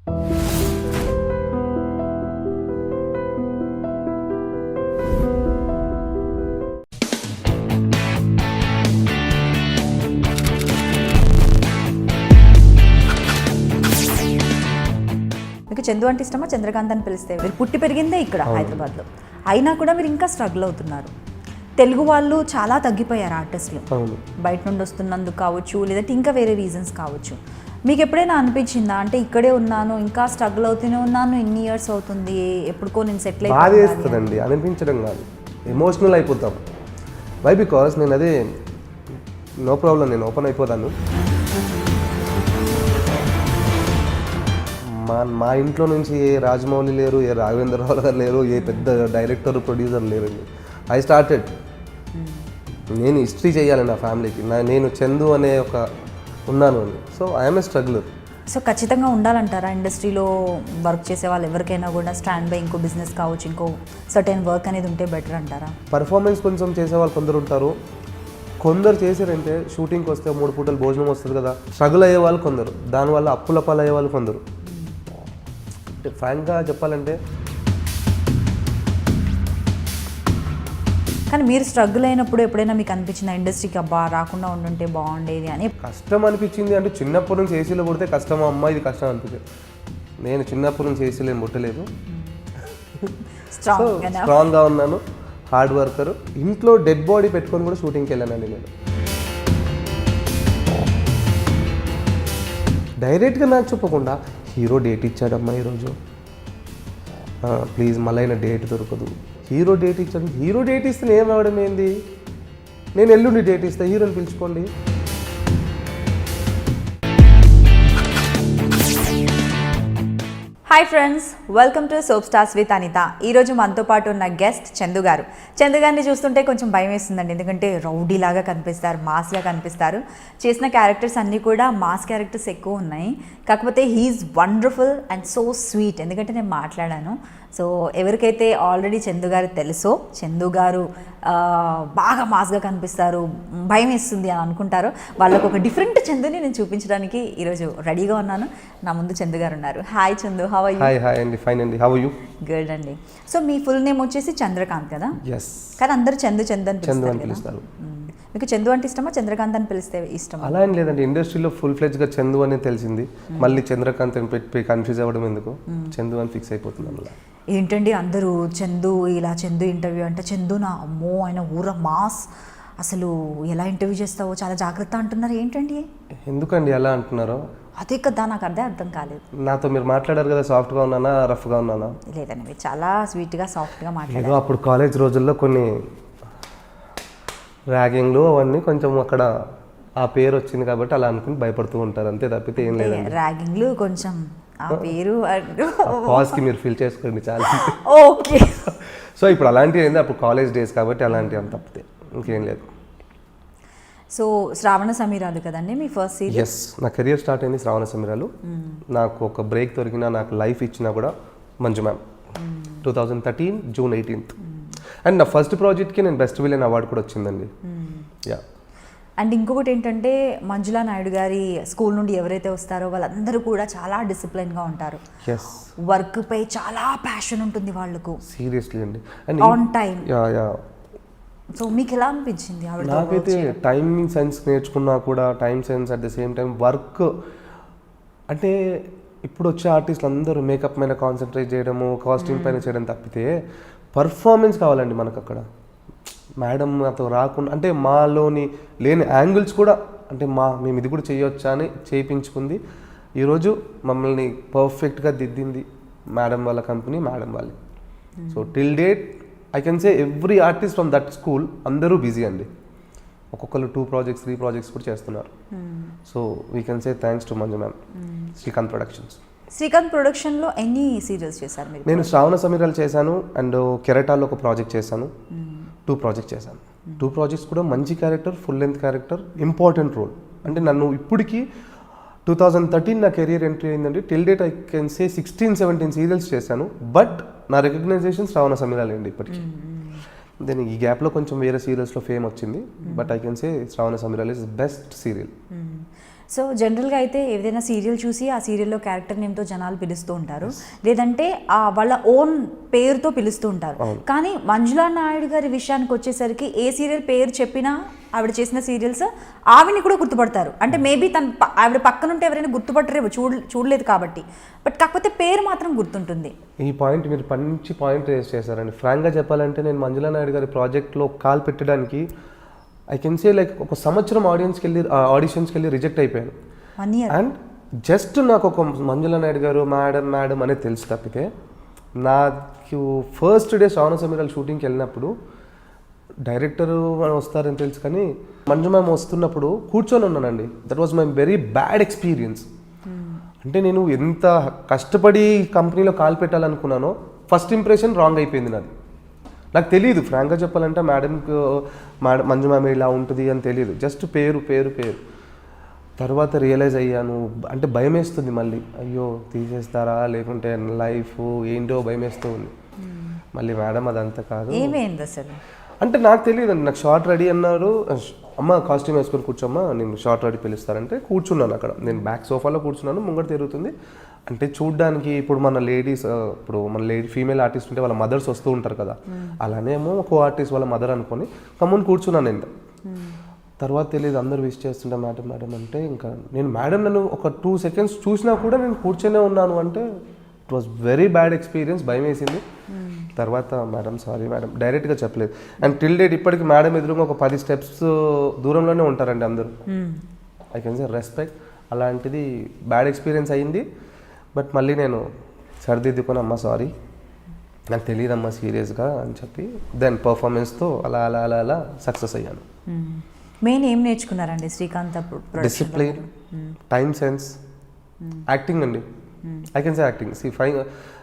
మీకు చందు అంటే ఇష్టమా, చంద్రకాంత్ అని పిలిస్తే? మీరు పుట్టి పెరిగిందే ఇక్కడ హైదరాబాద్లో, అయినా కూడా మీరు ఇంకా స్ట్రగుల్ అవుతున్నారు. తెలుగు వాళ్ళు చాలా తగ్గిపోయారు ఆర్టిస్టులు, బయట నుండి వస్తున్నందుకు కావచ్చు, లేదంటే ఇంకా వేరే రీజన్స్ కావచ్చు. మీకు ఎప్పుడైనా అనిపించిందా, అంటే ఇక్కడే ఉన్నాను ఇంకా స్ట్రగుల్ అవుతూనే ఉన్నాను, ఇన్ని ఇయర్స్ అవుతుంది, ఎప్పుడుకో నేను సెటిల్ అయిపోయింది అనిపించడం కాదు, ఎమోషనల్ అయిపోతాం. వై బికాస్ నేను అదే నో ప్రాబ్లం, నేను ఓపెన్ అయిపోతాను. మా ఇంట్లో నుంచి ఏ రాజమౌళి లేరు, ఏ రాఘవేంద్రరావు గారు లేరు, ఏ పెద్ద డైరెక్టర్ ప్రొడ్యూసర్ లేరండి. ఐ స్టార్టెడ్, నేను హిస్టరీ చేయాలి నా ఫ్యామిలీకి, నేను చందు అనే ఒక ఉన్నాను అని. So I'm a struggler. So ఖచ్చితంగా ఉండాలంటారా ఇండస్ట్రీలో వర్క్ చేసే వాళ్ళు ఎవరికైనా కూడా స్టాండ్ బై ఇంకో బిజినెస్ కావచ్చు, ఇంకో సర్టెన్ వర్క్ అనేది ఉంటే బెటర్ అంటారా? పర్ఫార్మెన్స్ కొంచెం చేసేవాళ్ళు కొందరు ఉంటారు, కొందరు చేశారంటే షూటింగ్కి వస్తే 3 పూటలు భోజనం వస్తుంది కదా, స్ట్రగుల్ అయ్యే వాళ్ళు కొందరు, దానివల్ల అప్పుల పాలు అయ్యే వాళ్ళు కొందరు. ఫ్రాంక్గా చెప్పాలంటే కానీ మీరు స్ట్రగుల్ అయినప్పుడు ఎప్పుడైనా మీకు అనిపించింది ఇండస్ట్రీకి అబ్బా రాకుండా ఉండుంటే బాగుండేది అని? కష్టం అనిపించింది అంటే చిన్నప్పటి నుంచి ఏసీలో పుడితే కష్టం అమ్మ, ఇది కష్టం అనిపించింది. నేను చిన్నప్పటి నుంచి ఏసీలో ఏం పుట్టలేదు, స్ట్రాంగ్గా ఉన్నాను, హార్డ్ వర్కర్. ఇంట్లో డెడ్ బాడీ పెట్టుకొని కూడా షూటింగ్కి వెళ్ళానండి నేను. డైరెక్ట్గా నాకు చెప్పకుండా హీరో డేట్ ఇచ్చాడమ్మా ఈరోజు, ప్లీజ్ మళ్ళీ అయినా డేట్ దొరకదు. హీరో డేట్ ఇచ్చాడు, హీరో డేట్ ఇస్తే నేను అవడం ఏంది, నేను ఎల్లుండి డేట్ ఇస్తా, హీరోని పిలుచుకోండి. Hi friends, welcome to Soap Stars with Anitha. ఈరోజు మనతో పాటు ఉన్న గెస్ట్ చందు గారు. చందు గారిని చూస్తుంటే కొంచెం భయం వేస్తుందండి, ఎందుకంటే రౌడీలాగా కనిపిస్తారు, మాస్గా కనిపిస్తారు. చేసిన క్యారెక్టర్స్ అన్నీ కూడా మాస్ క్యారెక్టర్స్ ఎక్కువ ఉన్నాయి. కాకపోతే he's wonderful and so sweet. ఎందుకంటే నేను మాట్లాడాను, సో ఎవరికైతే ఆల్రెడీ చందు గారు తెలుసో, చందు గారు బాగా మాస్గా కనిపిస్తారు, భయం వేస్తుంది అని అనుకుంటారో, వాళ్ళకు ఒక డిఫరెంట్ చందుని నేను చూపించడానికి ఈరోజు రెడీగా ఉన్నాను. నా ముందు చందు గారు ఉన్నారు. Hi Chandu, how are you? Hi అండి, ఫైన్ అండి, హౌ ఆర్ యు? గుడ్ అండి. సో మీ ఫుల్ నేమ్ వచ్చేసి చంద్రకాంత్ కదా? ఎస్. కానీ అందరూ చందు చందు అని పిలుస్తారు. మీకు చందు అంటే ఇష్టమా, చంద్రకాంత్ అని పిలిస్తే ఇష్టమా? అలా ఏం లేదండి, ఇండస్ట్రీలో ఫుల్ ఫ్లెడ్జ్గా చందు అని తెలిసింది, మళ్ళీ చంద్రకాంత్ అని పెట్టి కన్ఫ్యూజ్ అవ్వడం ఎందుకు, చందు అని ఫిక్స్ అయిపోతుంది. అలా ఏంటండి అందరూ చందు, ఇలా చందు ఇంటర్వ్యూ అంటే చందు నా అమ్మో ఆయన ఊర మాస్, అసలు ఎలా ఇంటర్వ్యూ చేస్తావో చాలా జాగ్రత్త అంటున్నారు, ఏంటండి? ఎందుకండి అలా అంటున్నారో? అదే కదా, నాకు అదే అర్థం కాలేదు. నాతో మీరు మాట్లాడారు కదా, సాఫ్ట్గా ఉన్నానా రఫ్గా ఉన్నానా? లేదండి, మీరు చాలా స్వీట్గా సాఫ్ట్గా మాట్లాడారు. ఏదో అప్పుడు కాలేజ్ రోజుల్లో కొన్ని ర్యాగింగ్లు అవన్నీ కొంచెం అక్కడ ఆ పేరు వచ్చింది కాబట్టి అలా అనుకుని భయపడుతూ ఉంటారు, అంతే తప్పితే ఏం లేదండి. ర్యాగింగ్లు కొంచెం ఆ పేరు పాజ్కి మీరు ఫీల్ చేసుకోండి చాలా. ఓకే. సో ఇప్పుడు అలాంటివి ఏంది, అప్పుడు కాలేజ్ డేస్ కాబట్టి అలాంటివి అంత తప్పితే ఇంకేం లేదు. సో శ్రావణ సమీరాలు కదండి మీ ఫస్ట్ సీరియల్? ఎస్, నా కెరియర్ స్టార్ట్ అయింది శ్రావణ సమీరాలు. నాకు ఒక బ్రేక్ దొరికినా, నాకు లైఫ్ ఇచ్చినా కూడా Manju ma'am 2013 June 18th. And నా ఫస్ట్ ప్రాజెక్ట్కి నేను బెస్ట్ విలన్ అవార్డు కూడా వచ్చిందండి. యా. అండ్ ఇంకొకటి ఏంటంటే మంజులా నాయుడు గారి స్కూల్ నుండి ఎవరైతే వస్తారో వాళ్ళందరూ కూడా చాలా డిసిప్లిన్గా ఉంటారు, వర్క్ పై చాలా ప్యాషన్ ఉంటుంది వాళ్ళకు, సీరియస్లీ అండి, అండ్ ఆన్ టైం. సో మీకు ఎలా అనిపించింది? నాకైతే టైమింగ్ సెన్స్ నేర్చుకున్నా కూడా, time sense at the same time work. అంటే ఇప్పుడు వచ్చే ఆర్టిస్టులు అందరూ మేకప్ మీద కాన్సన్ట్రేట్ చేయడము, కాస్ట్యూమ్ పైన చేయడం తప్పితే పర్ఫార్మెన్స్ కావాలండి మనకు అక్కడ. మేడం నాతో రాకుండా, అంటే మాలోని లేని యాంగిల్స్ కూడా, అంటే మేము ఇది కూడా చేయొచ్చా అని చేయించుకుంది. ఈరోజు మమ్మల్ని పర్ఫెక్ట్గా దిద్దింది మేడం వాళ్ళ కంపెనీ, మేడం వాళ్ళే. So till date I can say every artist from that school అందరూ బిజీ అండి, ఒక్కొక్కరు 2 ప్రాజెక్ట్స్ 3 ప్రాజెక్ట్స్ కూడా చేస్తున్నారు. So we can say thanks to Manju ma'am, Srikanth productions. Srikanth ప్రొడక్షన్లో ఎన్ని సీరియల్స్ చేశారు మీరు? నేను శ్రావణ సమీరాలు చేశాను, అండ్ కెరటాలో ఒక ప్రాజెక్ట్ చేశాను, 2 ప్రాజెక్ట్స్ చేశాను. 2 ప్రాజెక్ట్స్ కూడా మంచి character, full length character, important role. అంటే నన్ను ఇప్పటికీ 2013 నా కెరియర్ ఎంట్రీ అయిందండి. Till date I can say 16-17 serials చేశాను, బట్ నా రికగ్నైజేషన్ శ్రావణ సమీరాలు అండి ఇప్పటికీ. దెన్ ఈ గ్యాప్లో కొంచెం వేరే సీరియల్స్లో ఫేమ్ వచ్చింది, but I can say Shravana Sameeralu is best serial. So జనరల్గా అయితే ఏదైనా సీరియల్ చూసి ఆ సీరియల్లో క్యారెక్టర్ నేమ్తో జనాలు పిలుస్తూ ఉంటారు, లేదంటే వాళ్ళ ఓన్ పేరుతో పిలుస్తూ ఉంటారు. కానీ మంజులా నాయుడు గారి విషయానికి వచ్చేసరికి ఏ సీరియల్ పేరు చెప్పినా ఆవిడ చేసిన సీరియల్స్ ఆవిడని కూడా గుర్తుపడతారు. అంటే మేబీ ఆవిడ పక్కన ఉంటే ఎవరైనా గుర్తుపట్టరేమో, చూడలేదు కాబట్టి, బట్ కాకపోతే పేరు మాత్రం గుర్తుంటుంది. ఈ పాయింట్ మీరు మంచి పాయింట్ రేస్ చేశారండి. ఫ్రాంక్గా చెప్పాలంటే నేను మంజులా నాయుడు గారి ప్రాజెక్ట్లో కాల్ పెట్టడానికి ఐ కెన్ సే లైక్ ఒక సంవత్సరం ఆడిషన్స్కి వెళ్ళి రిజెక్ట్ అయిపోయాను. 1 year. అండ్ జస్ట్ నాకు ఒక మంజులా నాయుడు గారు మేడం అనేది తెలుసు తప్పితే, నాకు ఫస్ట్ డే శ్రావణ సమీరాలు షూటింగ్కి వెళ్ళినప్పుడు డైరెక్టర్ వస్తారని తెలుసు, కానీ మంజు మ్యామ్ వస్తున్నప్పుడు కూర్చొని ఉన్నానండి. That was my very bad experience. అంటే నేను ఎంత కష్టపడి కంపెనీలో కాల్ పెట్టాలనుకున్నానో ఫస్ట్ ఇంప్రెషన్ రాంగ్ అయిపోయింది నాది. నాకు తెలియదు ఫ్రాంక్గా చెప్పాలంటే మంజు మ్యామ్ ఇలా ఉంటుంది అని తెలియదు, జస్ట్ పేరు. తర్వాత రియలైజ్ అయ్యాను, అంటే భయం వేస్తుంది మళ్ళీ, అయ్యో తీసేస్తారా లేకుంటే లైఫ్ ఏంటో భయం వేస్తూ ఉంది. మళ్ళీ మేడం అదంతా కాదు, ఏమైంది అసలు అంటే నాకు తెలియదు అండి. నాకు షార్ట్ రెడీ అన్నారు, అమ్మ కాస్ట్యూమ్ వేసుకొని కూర్చోమ్మా నేను షార్ట్ రెడీ పిలుస్తారంటే కూర్చున్నాను అక్కడ. నేను బ్యాక్ సోఫాలో కూర్చున్నాను, ముంగట తిరుగుతుంది. అంటే చూడ్డానికి ఇప్పుడు మన లేడీస్, ఇప్పుడు మన ఫీమేల్ ఆర్టిస్ట్ ఉంటే వాళ్ళ మదర్స్ వస్తూ ఉంటారు కదా, అలానేమో ఒక ఆర్టిస్ట్ వాళ్ళ మదర్ అనుకొని కమ్ముని కూర్చున్నాను నేను. తర్వాత తెలియదు అందరూ విష్ చేస్తుంటే మేడం అంటే, ఇంకా నేను మేడం నన్ను ఒక 2 seconds చూసినా కూడా నేను కూర్చొనే ఉన్నాను అంటే it was very bad experience, భయం వేసింది. తర్వాత మేడం సారీ మేడం డైరెక్ట్గా చెప్పలేదు. అండ్ టిల్ డేట్ ఇప్పటికి మేడం ఎదురుగా ఒక 10 steps దూరంలోనే ఉంటారండి అందరూ. I can say respect. అలాంటిది బ్యాడ్ ఎక్స్పీరియన్స్ అయ్యింది. బట్ మళ్ళీ నేను సరిదిద్దుకొని అమ్మ సారీ నాకు తెలియదమ్మా సీరియస్గా అని చెప్పి దెన్ పర్ఫార్మెన్స్తో అలా సక్సెస్ అయ్యాను. మెయిన్ ఏం నేర్చుకున్నారండి శ్రీకాంత్ అప్పుడు? డిసిప్లిన్, టైం సెన్స్, యాక్టింగ్ అండి. I can say acting.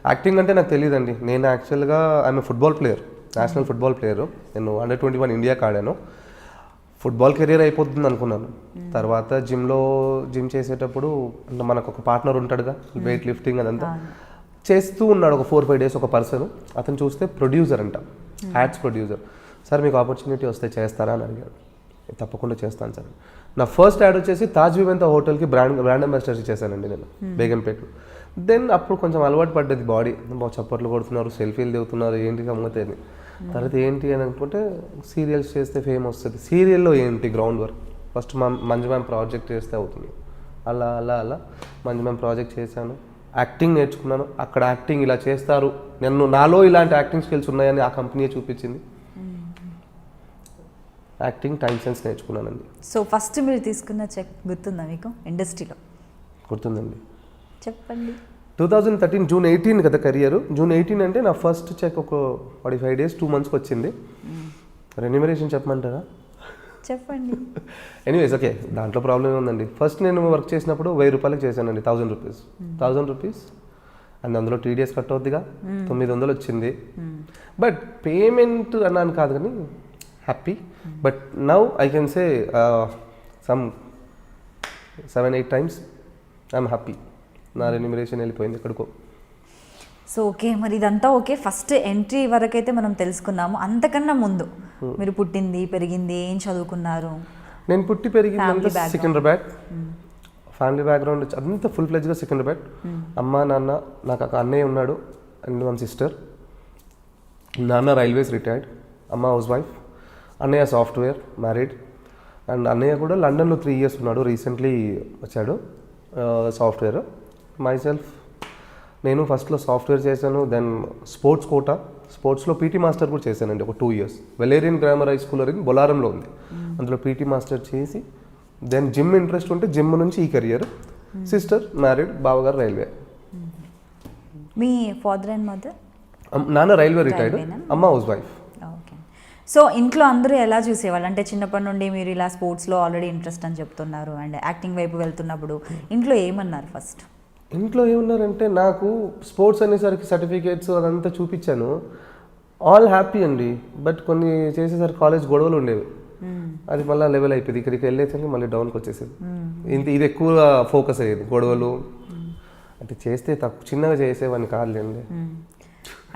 Acting అంటే నాకు తెలియదండి. నేను యాక్చువల్గా I'm football player, national football player. నేను Under-21 ఇండియాకి ఆడాను. ఫుట్బాల్ కెరీర్ అయిపోతుంది అనుకున్నాను. తర్వాత జిమ్ చేసేటప్పుడు అంటే మనకు ఒక పార్ట్నర్ ఉంటాడుగా, వెయిట్ లిఫ్టింగ్ అదంతా చేస్తూ ఉన్నాడు ఒక 4-5 days ఒక పర్సన్. అతను చూస్తే ప్రొడ్యూసర్ అంట, యాడ్స్ ప్రొడ్యూసర్. సార్ మీకు ఆపర్చునిటీ వస్తే చేస్తారా అని అడిగాడు. తప్పకుండా చేస్తాను సార్. నా ఫస్ట్ యాడ్ వచ్చేసి తాజ్ వివెంతా హోటల్కి బ్రాండ్ అంబాసిడర్ చేశానండి నేను బేగంపేటలో. దెన్ అప్పుడు కొంచెం అలవాటు పడ్డది బాడీ, చప్పట్లు కొడుతున్నారు, సెల్ఫీలు దిగుతున్నారు, ఏంటి గమ్మతే అని. తర్వాత ఏంటి అని అనుకుంటే సీరియల్స్ చేస్తే ఫేమ్ వస్తుంది. సీరియల్లో ఏంటి ground work, first Manju ma'am project చేస్తే అవుతుంది. అలా మంజు మ్యామ్ ప్రాజెక్ట్ చేశాను, యాక్టింగ్ నేర్చుకున్నాను. అక్కడ యాక్టింగ్ ఇలా చేస్తారు, నాలో ఇలాంటి యాక్టింగ్ స్కిల్స్ ఉన్నాయని ఆ కంపెనీ చూపించింది. యాక్టింగ్, టైం సెన్స్ నేర్చుకున్నానండి. సో ఫస్ట్ మీరు తీసుకున్న చెక్ గుర్తుందా మీకు ఇండస్ట్రీలో? గుర్తుందండి, చెప్పండి. 2013 June 18 కదా కెరియర్. June 18 అంటే నా ఫస్ట్ చెక్ ఒక 45 days 2 monthsకి వచ్చింది. రెన్యూమరేషన్ చెప్పమంటారా? చెప్పండి. ఎనీవేస్ ఓకే, దాంట్లో ప్రాబ్లం ఏముందండి. ఫస్ట్ నేను వర్క్ చేసినప్పుడు 1000 రూపాయలకి చేశానండి, 1000 రూపీస్. 1000 రూపీస్ అండ్ అందులో TDS కట్ అవుద్దిగా, 900 వచ్చింది. బట్ పేమెంట్ అన్నాను కాదు కానీ happy. But now I can say some 7-8 times I'm happy. నా రెన్యూమరేషన్ వెళ్ళిపోయింది ఎక్కడికో. సో ఓకే, మరి ఇదంతా ఓకే. ఫస్ట్ ఎంట్రీ వరకైతే మనం తెలుసుకున్నాము. అంతకన్నా ముందు మీరు పుట్టింది, పెరిగింది, ఏం చదువుకున్నారు? నేను పుట్టి పెరిగింది సికింద్రాబాద్. ఫ్యామిలీ బ్యాక్గ్రౌండ్ అంతా ఫుల్ ఫ్లెడ్జ్గా సికింద్రాబాద్. అమ్మ నాన్న, నాకు ఒక అన్నయ్య ఉన్నాడు అండ్ 1 sister. నాన్న రైల్వేస్ రిటైర్డ్, అమ్మ హౌస్ వైఫ్. అన్నయ్య సాఫ్ట్వేర్, మ్యారీడ్. అండ్ అన్నయ్య కూడా లండన్లో 3 years ఉన్నాడు, రీసెంట్లీ వచ్చాడు సాఫ్ట్వేర్. మై సెల్ఫ్ నేను ఫస్ట్లో సాఫ్ట్వేర్ చేశాను, దెన్ స్పోర్ట్స్ కోటా, స్పోర్ట్స్లో పీటీ మాస్టర్ కూడా చేశానండి ఒక 2 years. Valyrian grammar high school అని బొలారంలో ఉంది, అందులో పీటీ మాస్టర్ చేసి దెన్ జిమ్ ఇంట్రెస్ట్ ఉంటే జిమ్ నుంచి ఈ కెరియర్. సిస్టర్ మ్యారీడ్, బావగారు railway. Me father and mother? నాన్న రైల్వే రిటైర్డ్, అమ్మ హౌస్ వైఫ్. ఓకే. సో ఇంట్లో అందరూ ఎలా చూసేవాళ్ళు? అంటే చిన్నప్పటి నుండి మీరు ఇలా స్పోర్ట్స్లో ఆల్రెడీ ఇంట్రెస్ట్ అని చెప్తున్నారు అండ్ యాక్టింగ్ వైపు వెళ్తున్నప్పుడు ఇంట్లో ఏమన్నారు ఫస్ట్? ఇంట్లో ఏమన్నారంటే, నాకు స్పోర్ట్స్ అనేసరికి సర్టిఫికేట్స్ అదంతా చూపించాను, ఆల్ హ్యాపీ అండి. బట్ కొన్ని చేసేసరికి కాలేజ్ గొడవలు ఉండేవి, అది మళ్ళీ లెవెల్ అయిపోయింది. ఇక్కడికి వెళ్ళేసరికి మళ్ళీ డౌన్కి వచ్చేసేది. ఇది ఎక్కువ ఫోకస్ అయ్యేది, గొడవలు. అంటే చేస్తే చిన్నగా చేసేవాడిని కాదులేండి.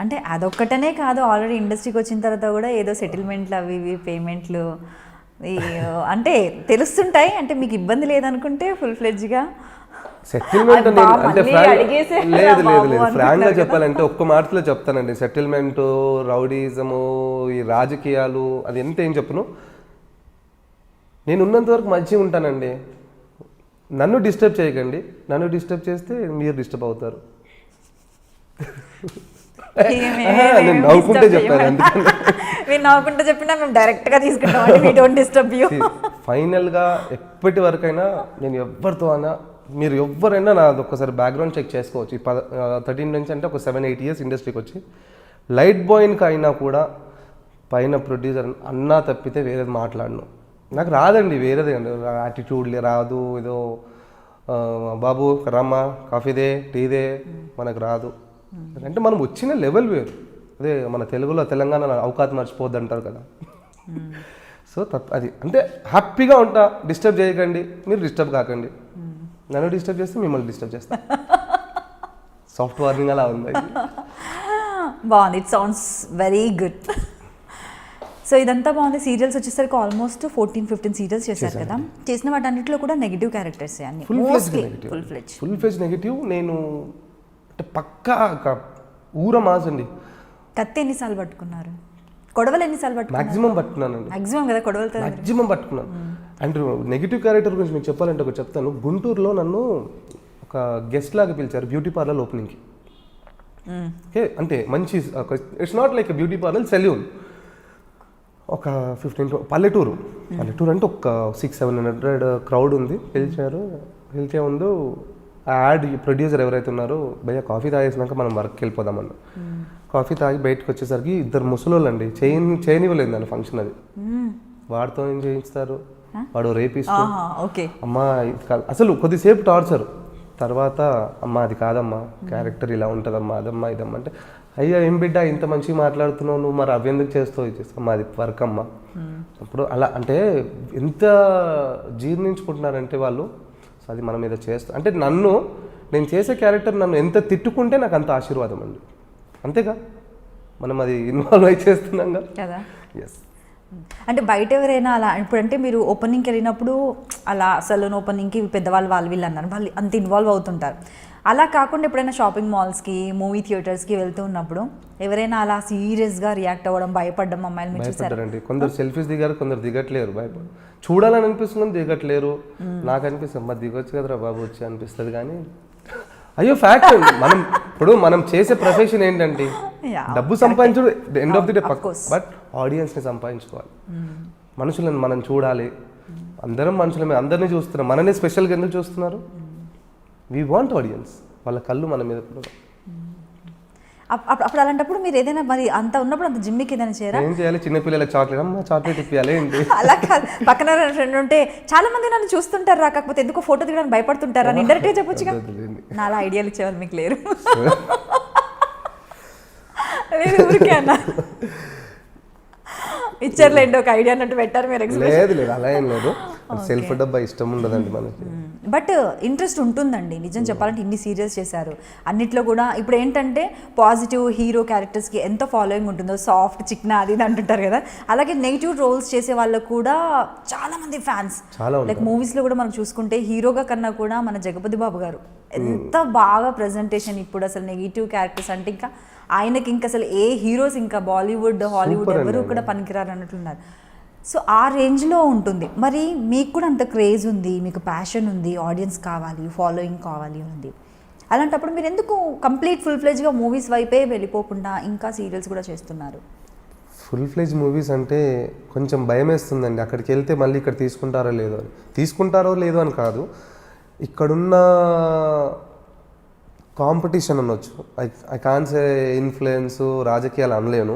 అంటే అదొక్కటనే కాదు, ఆల్రెడీ ఇండస్ట్రీకి వచ్చిన తర్వాత కూడా ఏదో సెటిల్మెంట్లు అవి ఇవి పేమెంట్లు అంటే తెలుస్తుంటాయి, అంటే మీకు ఇబ్బంది లేదనుకుంటే ఫుల్ ఫ్లెడ్జ్గా సెటిల్మెంట్ అబ్బా, అంటే మళ్ళీ అడిగేసారా లేదు బాబు ఫ్రాంక్ గా అనుకుంటున్నారు కదా. చెప్పాలంటే ఒక్క మాటలో చెప్తానండి. సెటిల్మెంట్, రౌడీజము, ఈ రాజకీయాలు అది ఎంత ఏం చెప్పను, నేను ఉన్నంత వరకు మంచిగా ఉంటానండి. నన్ను డిస్టర్బ్ చేయకండి, నన్ను డిస్టర్బ్ చేస్తే మీరు డిస్టర్బ్ అవుతారు. నేను నవ్వుకుంటే చెప్పాను అందుకని. మీరు నవ్వుకుంటే చెప్పినా మేము డైరెక్ట్గా తీసుకుంటాం, వీ డోంట్ డిస్టర్బ్ యూ. ఫైనల్గా ఎప్పటి వరకైనా నేను ఎవరితో అయినా, మీరు ఎవరైనా నాది ఒక్కసారి బ్యాక్గ్రౌండ్ చెక్ చేసుకోవచ్చు. ఈ 13 నుంచి అంటే ఒక 7-8 ఇయర్స్ ఇండస్ట్రీకి వచ్చి లైట్ బాయ్కి అయినా కూడా పైన ప్రొడ్యూసర్ అన్నా తప్పితే వేరేది మాట్లాడను. నాకు రాదండి వేరేది, యాటిట్యూడ్ రాదు, ఏదో బాబు రమ్మా కాఫీదే టీదే మనకు రాదు. అంటే మనం వచ్చిన లెవెల్ వేరు. అదే మన తెలుగులో తెలంగాణ అవకాశం మర్చిపోద్దు అంటారు కదా. సో అది అంటే హ్యాపీగా ఉంటా, డిస్టర్బ్ చేయకండి, మీరు డిస్టర్బ్ కాకండి. నన్ను డిస్టర్బ్ చేస్తే మిమ్మల్ని డిస్టర్బ్ చేస్తా. సాఫ్ట్ వార్నింగ్ అలా ఉంది. బాగుంది, it sounds very good. So ఇదంతా బాగుంది. సీరియల్స్ వచ్చేసరికి ఆల్మోస్ట్ 14-15 సీరియల్స్ చేశారు కదా. చేసిన వాటన్నిటిలో కూడా నెగిటివ్ క్యారెక్టర్స్ అన్ని, ఫుల్ ఫ్లెడ్జ్ నెగిటివ్. నేను అంటే పక్కా ఊర మాస్ అండి. కత్తి ఎన్నిసార్లు పట్టుకున్నారు, కొడవలు ఎన్నిసార్లు పట్టుకున్నారు? మాక్సిమం పట్టుకున్నానండి, మాక్సిమం కదా కొడవలతో. మాక్సిమం పట్టుకున్నాను. అండ్ నెగిటివ్ క్యారెక్టర్ గురించి మీకు చెప్పాలంటే ఒకటి చెప్తాను. గుంటూరులో నన్ను ఒక గెస్ట్ లాగా పిలిచారు బ్యూటీ పార్లర్ ఓపెనింగ్కి. ఓకే, అంటే మంచి, it's not like beauty parlour, salon. ఒక 15 పల్లెటూరు అంటే ఒక 600-700 క్రౌడ్ ఉంది. పిలిచే ముందు ఆ యాడ్ ప్రొడ్యూసర్ ఎవరైతే ఉన్నారో, భయ్యా కాఫీ తాగేసినాక మనం వర్క్కి వెళ్ళిపోదామన్న. కాఫీ తాగి బయటకు వచ్చేసరికి 2 ముసలోళ్ళు అండి, చేయనివ్వలేదు దాని ఫంక్షన్. అది వాడితో ఏం చేయిస్తారు, వాడు రేపిస్తూ, అమ్మా అసలు కొద్దిసేపు టార్చర్. తర్వాత అమ్మ అది కాదమ్మా, క్యారెక్టర్ ఇలా ఉంటుందమ్మా, అదమ్మా ఇదమ్మా అంటే, అయ్యా ఏం బిడ్డ ఇంత మంచిగా మాట్లాడుతున్నావు నువ్వు, మరి అవి ఎందుకు చేస్తావు అది వర్క్ అమ్మా. అప్పుడు అలా అంటే ఎంత జీర్ణించుకుంటున్నారంటే వాళ్ళు. సో అది మన మీద చేస్తా అంటే నేను చేసే క్యారెక్టర్ నన్ను ఎంత తిట్టుకుంటే నాకు అంత ఆశీర్వాదం అండి. అంతేగా, మనం అది ఇన్వాల్వ్ అయి చేస్తున్నాం కదా. ఎస్. అంటే బయట ఎవరైనా అలా ఇప్పుడంటే మీరు ఓపెనింగ్కి వెళ్ళినప్పుడు అలా సలూన్ ఓపెనింగ్కి పెద్దవాళ్ళు వీళ్ళు అన్నారు, వాళ్ళు అంత ఇన్వాల్వ్ అవుతుంటారు. అలా కాకుండా ఎప్పుడైనా షాపింగ్ మాల్స్కి, మూవీ థియేటర్స్కి వెళ్తూ ఉన్నప్పుడు ఎవరైనా అలా సీరియస్గా రియాక్ట్ అవ్వడం, భయపడ్డం అమ్మాయిలు మీరు చూసారండి? కొందరు సెల్ఫీస్ దిగారు, కొందరు దిగట్లేరు. చూడాలని అనిపిస్తుంది, దిగట్లేరు. నాకు అనిపిస్తుంది మరి దిగొచ్చు కదరా బాబు వచ్చి అనిపిస్తుంది. కానీ అయ్యో ఫ్యాక్ట్, మనం చేసే ప్రొఫెషన్ ఏంటంటే డబ్బు సంపాదించడం end of the day, but ఆడియన్స్ని సంపాదించుకోవాలి. మనుషులను మనం చూడాలి. అందరం మనుషులమే, అందరినీ చూస్తున్నాం, మననే స్పెషల్గా ఎందుకు చూస్తున్నారు? వీ వాంట్ ఆడియన్స్, వాళ్ళ కళ్ళు మన మీద. అప్పుడు అలాంటప్పుడు మీరు ఏదైనా మరి అంత ఉన్నప్పుడు అంత జిమ్కి ఏదైనా చేయరా? ఏం చేయాలి, చిన్నపిల్లలకి చాక్లెట్, అమ్మ చాక్లెట్ ఇప్పియాలి ఏంటి? అలా కాదు, పక్కన ఫ్రెండ్ ఉంటే చాలా మంది నన్ను చూస్తుంటారు రా, కాకపోతే ఎందుకో ఫోటో దిగడానికి భయపడుతుంటారా అని ఇండైరెక్ట్గా చెప్పొచ్చుగా. నా అలా ఐడియాలు ఇచ్చేవాళ్ళు మీకు లేరు? లేదు, ఊరికే అన్నా ఇచ్చారులేండి ఒక ఐడియా అన్నట్టు పెట్టారు మీరు. లేదు అలా ఏం లేదు, సెల్ఫ్ డబ్బా ఇష్టం ఉండదండి మనకి. బట్ ఇంట్రెస్ట్ ఉంటుందండి నిజం చెప్పాలంటే. ఇన్ని సీరియల్స్ చేశారు, అన్నిట్లో కూడా ఇప్పుడు ఏంటంటే పాజిటివ్ హీరో క్యారెక్టర్స్కి ఎంత ఫాలోయింగ్ ఉంటుందో, సాఫ్ట్ చిక్నా అది ఇది అంటుంటారు కదా, అలాగే నెగిటివ్ రోల్స్ చేసే వాళ్ళకు కూడా చాలా మంది ఫ్యాన్స్. లైక్ మూవీస్లో కూడా మనం చూసుకుంటే హీరోగా కన్నా కూడా మన జగపతి బాబు గారు ఎంత బాగా ప్రజెంటేషన్. ఇప్పుడు అసలు నెగిటివ్ క్యారెక్టర్స్ అంటే ఇంకా ఆయనకి ఇంకా అసలు ఏ హీరోస్ ఇంకా బాలీవుడ్, హాలీవుడ్ ఎవరు కూడా పనికిరారు అన్నట్లున్నారు. సో ఆ రేంజ్లో ఉంటుంది. మరి మీకు కూడా అంత క్రేజ్ ఉంది, మీకు ప్యాషన్ ఉంది, ఆడియన్స్ కావాలి, ఫాలోయింగ్ కావాలి ఉంది. అలాంటప్పుడు మీరు ఎందుకు కంప్లీట్ ఫుల్ ఫ్లెడ్జ్గా మూవీస్ వైపే వెళ్ళిపోకుండా ఇంకా సీరియల్స్ కూడా చేస్తున్నారు? ఫుల్ ఫ్లెడ్జ్ మూవీస్ అంటే కొంచెం భయం వేస్తుందండి. అక్కడికి వెళ్తే మళ్ళీ ఇక్కడ తీసుకుంటారో లేదో అని కాదు, ఇక్కడున్న కాంపిటీషన్ అనొచ్చు. ఐ కాన్ సే ఇన్ఫ్లుయెన్స్, రాజకీయాలు అనలేను.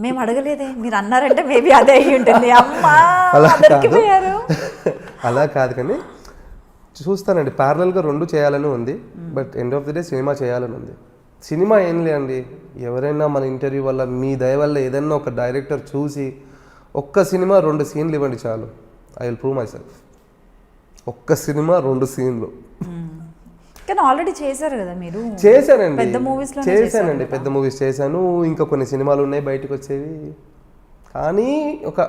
మేము అడగలేదే, మీరు అన్నారంటే మేబీ అదే అయ్యి ఉంటుంది. అమ్మా అలా కాదు, కానీ చూస్తానండి ప్యారలల్గా 2 చేయాలని ఉంది. But end of the day cinema చేయాలని ఉంది. సినిమా ఏం లేదండి, ఎవరైనా మన ఇంటర్వ్యూ వల్ల, మీ దయ వల్ల ఏదైనా ఒక డైరెక్టర్ చూసి ఒక్క సినిమా 2 సీన్లు ఇవ్వండి చాలు, I will prove my self. ఒక్క సినిమా 2 సీన్లు. కానీ ఆల్రెడీ చేశారు కదా మీరు? చేశానండి, పెద్ద మూవీస్ పెద్ద మూవీస్ చేశాను. ఇంకా కొన్ని సినిమాలు ఉన్నాయి బయటకు వచ్చేవి, కానీ ఒక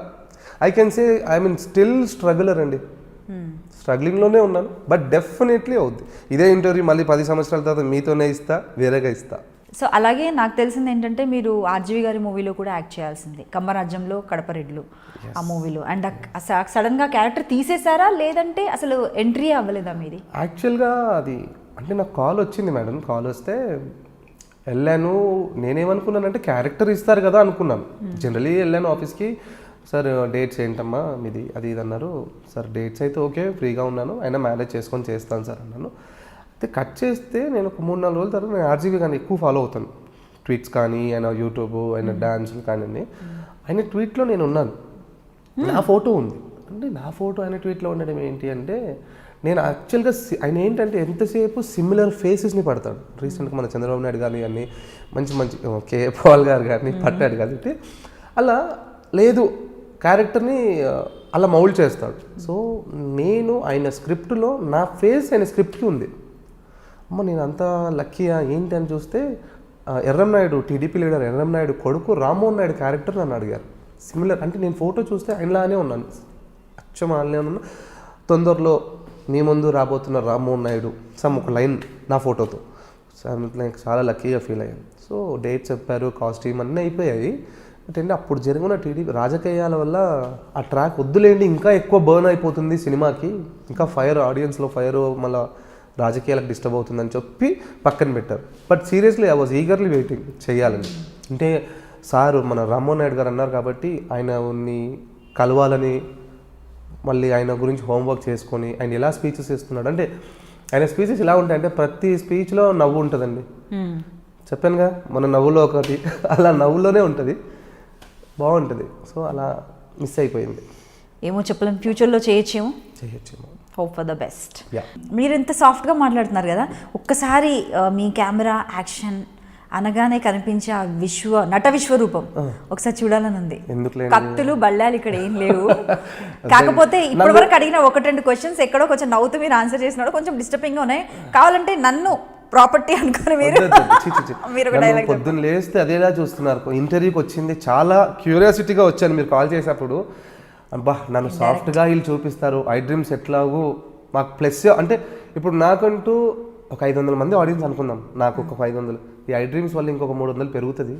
I can say I mean still struggler అండి, స్ట్రగ్లింగ్లోనే ఉన్నాను. బట్ డెఫినెట్లీ అవుద్ది. ఇదే ఇంటర్వ్యూ మళ్ళీ 10 సంవత్సరాల తర్వాత మీతోనే ఇస్తా, వేరేగా ఇస్తా. సో అలాగే నాకు తెలిసింది ఏంటంటే మీరు ఆర్జీవి గారి మూవీలో కూడా యాక్ట్ చేయాల్సింది, కమ్మరాజ్యంలో కడపరెడ్లు ఆ మూవీలో. అండ్ సడన్గా క్యారెక్టర్ తీసేశారా లేదంటే అసలు ఎంట్రీ అవ్వలేదా మీది? యాక్చువల్గా అది అంటే నాకు కాల్ వచ్చింది మేడం. కాల్ వస్తే వెళ్ళాను. నేనేమనుకున్నానంటే క్యారెక్టర్ ఇస్తారు కదా అనుకున్నాను. జనరలీ వెళ్ళాను ఆఫీస్కి, సార్ డేట్స్ ఏంటమ్మా మీది అది ఇది అన్నారు. సార్ డేట్స్ అయితే ఓకే, ఫ్రీగా ఉన్నాను, అయినా మేనేజ్ చేసుకొని చేస్తాను సార్ అన్నాను. అయితే కట్ చేస్తే నేను ఒక 3-4 రోజుల తర్వాత నేను ఆర్జీవి కానీ ఎక్కువ ఫాలో అవుతాను, ట్వీట్స్ కానీ ఆయన యూట్యూబ్ ఆయన డాన్సులు కానీ. ఆయన ట్వీట్లో నేను ఉన్నాను, నా ఫోటో ఉంది. అంటే నా ఫోటో ఆయన ట్వీట్లో ఉండడం ఏంటి అంటే, నేను యాక్చువల్గా ఆయన ఏంటంటే ఎంతసేపు సిమిలర్ ఫేసెస్ని పడతాడు. రీసెంట్గా మన చంద్రబాబు నాయుడు కానీ అన్ని మంచి మంచి కే పాల్ గారు కానీ పట్టాడు కాబట్టి అలా లేదు, క్యారెక్టర్ని అలా మౌల్డ్ చేస్తాడు. సో నేను ఆయన స్క్రిప్ట్లో నా ఫేస్ ఆయన స్క్రిప్ట్కి ఉంది. అమ్మ నేను అంత లక్కీయా ఏంటి అని చూస్తే ఎర్రంనాయుడు, టీడీపీ లీడర్ ఎర్రంనాయుడు కొడుకు రామ్మోహన్ నాయుడు క్యారెక్టర్ నన్ను అడిగారు. సిమిలర్ అంటే నేను ఫోటో చూస్తే ఆయనలానే ఉన్నాను, అచ్చం అలానే ఉన్నాను. తొందరలో మీ ముందు రాబోతున్న రామ్మోహన్ నాయుడు సమ్ ఒక లైన్ నా ఫోటోతో. నాకు చాలా లక్కీగా ఫీల్ అయ్యాను. సో డేట్ చెప్పారు, కాస్ట్యూమ్ అన్నీ అయిపోయాయి. అంటే అప్పుడు జరిగిన టీడీపీ రాజకీయాల వల్ల ఆ ట్రాక్ వద్దులేండి, ఇంకా ఎక్కువ బర్న్ అయిపోతుంది సినిమాకి, ఇంకా ఫైర్ ఆడియన్స్లో ఫైర్ మళ్ళీ రాజకీయాలకు డిస్టర్బ్ అవుతుందని చెప్పి పక్కన పెట్టారు. But seriously I was eagerly waiting చేయాలని. అంటే సార్ మన రామ్మోహన్ నాయుడు గారు అన్నారు కాబట్టి ఆయనని కలవాలని, మళ్ళీ ఆయన గురించి హోంవర్క్ చేసుకొని ఆయన ఎలా స్పీచెస్ ఇస్తున్నాడు అంటే, ఆయన స్పీచెస్ ఎలా ఉంటాయంటే ప్రతి స్పీచ్లో నవ్వు ఉంటుందండి. చెప్పానుగా మన నవ్వులో ఒకటి, అలా నవ్వులోనే ఉంటుంది, బాగుంటుంది. సో అలా మిస్ అయిపోయింది. ఏమో చెప్పలేం, ఫ్యూచర్లో చేయొచ్చేమో. Hope for the best. మీరు ఇంత సాఫ్ట్గా మాట్లాడుతున్నారు కదా, ఒక్కసారి మీ కెమెరా యాక్షన్ అనగానే కనిపించే ఆ నట విశ్వరూపం ఒకసారి చూడాలని ఉంది. కత్తులు బళ్ళాలు ఇక్కడ ఏం లేవు. కాకపోతే ఇప్పటి వరకు అడిగిన 1-2 క్వశ్చన్స్ ఎక్కడో కొంచెం నవ్వుతూ మీరు ఆన్సర్ చేసినాడు, కొంచెం డిస్టర్బింగ్గా ఉన్నాయి. కావాలంటే నన్ను ప్రాపర్టీ అనుకుని మీరు పొద్దున్న లేస్తే అదేలా చూస్తున్నారు. ఇంటర్వ్యూకి వచ్చింది చాలా క్యూరియాసిటీగా వచ్చాను. మీరు కాల్ చేసినప్పుడు అబ్బా నన్ను సాఫ్ట్గా వీళ్ళు చూపిస్తారు, ఐ డ్రీమ్స్ ఎట్లాగూ మాకు ప్లస్. అంటే ఇప్పుడు నాకంటూ ఒక 500 మంది ఆడియన్స్ అనుకుందాం, నాకు ఒక 500, ఈ ఐ డ్రీమ్స్ వల్ల ఇంకొక 300 పెరుగుతుంది.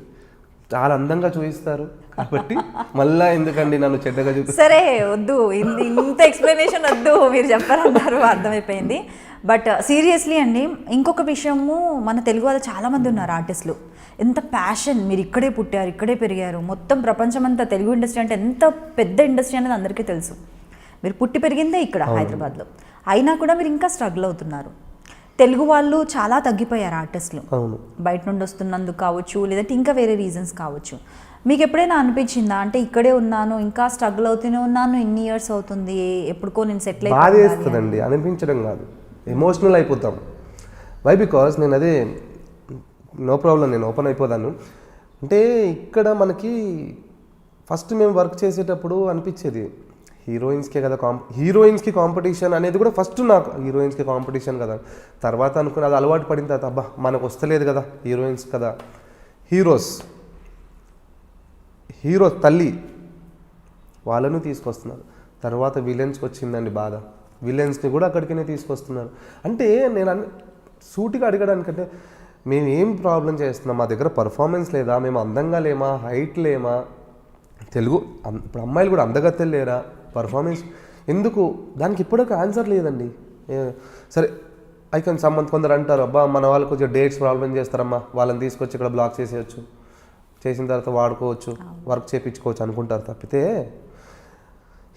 చాలా అందంగా చూపిస్తారు కాబట్టి మళ్ళీ ఎందుకండి నన్ను చెడ్డగా చూపిస్తారు. సరే వద్దు, ఇంత ఎక్స్ప్లెనేషన్ వద్దు, మీరు చెప్పారన్నారు, అర్థమైపోయింది. బట్ సీరియస్లీ అండి, ఇంకొక విషయము, మన తెలుగు వాళ్ళు చాలామంది ఉన్నారు ఆర్టిస్టులు, ఎంత ప్యాషన్, మీరు ఇక్కడే పుట్టారు, ఇక్కడే పెరిగారు, మొత్తం ప్రపంచం అంతా తెలుగు ఇండస్ట్రీ అంటే ఎంత పెద్ద ఇండస్ట్రీ అనేది అందరికీ తెలుసు. మీరు పుట్టి పెరిగిందే ఇక్కడ హైదరాబాద్లో, అయినా కూడా మీరు ఇంకా స్ట్రగుల్ అవుతున్నారు. తెలుగు వాళ్ళు చాలా తగ్గిపోయారు ఆర్టిస్టులు, బయట నుండి వస్తున్నందుకు కావచ్చు, లేదంటే ఇంకా వేరే రీజన్స్ కావచ్చు. మీకు ఎప్పుడైనా అనిపించిందా అంటే ఇక్కడే ఉన్నాను, ఇంకా స్ట్రగుల్ అవుతూనే ఉన్నాను, ఇన్ని ఇయర్స్ అవుతుంది, ఎప్పుడుకో నేను సెటిల్ అయిపోయింది అనిపించడం కాదు, ఎమోషనల్ అయిపోతాం. వై బికాస్ నేను అదే నో ప్రాబ్లం, నేను ఓపెన్ అయిపోతాను. అంటే ఇక్కడ మనకి ఫస్ట్ మేము వర్క్ చేసేటప్పుడు అనిపించేది హీరోయిన్స్కే కదా హీరోయిన్స్కి కాంపిటీషన్ అనేది కూడా ఫస్ట్ నాకు హీరోయిన్స్కి కాంపిటీషన్ కదా. తర్వాత అనుకుని అది అలవాటు పడిన తర్వాత అబ్బా మనకు వస్తలేదు కదా హీరోయిన్స్ కదా, హీరో తల్లి వాళ్ళను తీసుకొస్తున్నారు. తర్వాత విలన్స్కి వచ్చిందండి బాధ, విలన్స్ని కూడా అక్కడికనే తీసుకొస్తున్నారు. అంటే నేను సూటిగా అడగడానికంటే మేము ఏం ప్రాబ్లం చేస్తున్నాం, మా దగ్గర పర్ఫార్మెన్స్ లేదా, మేము అందంగా లేమా, హైట్ లేమా, తెలుగు ఇప్పుడు అమ్మాయిలు కూడా అందగత్తెలు లేరా, పర్ఫార్మెన్స్ ఎందుకు, దానికి ఇప్పటికీ ఆన్సర్ లేదండి. సరే ఐ కెన్ కొందరు అంటారు అబ్బా మన వాళ్ళు కొంచెం డేట్స్ ప్రాబ్లం చేస్తారమ్మా, వాళ్ళని తీసుకొచ్చి ఇక్కడ బ్లాక్ చేసేయచ్చు, చేసిన తర్వాత వాడుకోవచ్చు, వర్క్ చేయించుకోవచ్చు అనుకుంటారు తప్పితే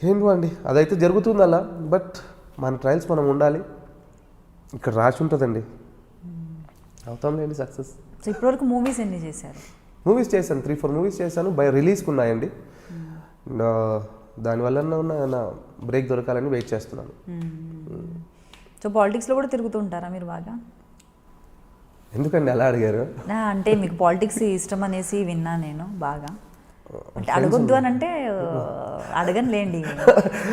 ఏంటో అండి అదైతే జరుగుతుంది అలా. బట్ మన ట్రయల్స్ మనం ఉండాలి, ఇక్కడ రాసి ఉంటుందండి, అవుతాం లేండి సక్సెస్. సో ఇప్పటివరకు మూవీస్ ఎన్ని చేశారు? మూవీస్ చేశాను, 3-4 మూవీస్ చేశాను, బై రిలీజ్కి ఉన్నాయండి. దానివల్ల నా బ్రేక్ దొరకాలని వెయిట్ చేస్తున్నాను. సో పాలిటిక్స్లో కూడా తిరుగుతూ ఉంటారా మీరు బాగా? ఎందుకండి అలా అడిగారు? అంటే మీకు పాలిటిక్స్ ఇష్టం అనేసి విన్నా నేను బాగా. అంటే అడగొద్దు అని అంటే అడగనులేండి,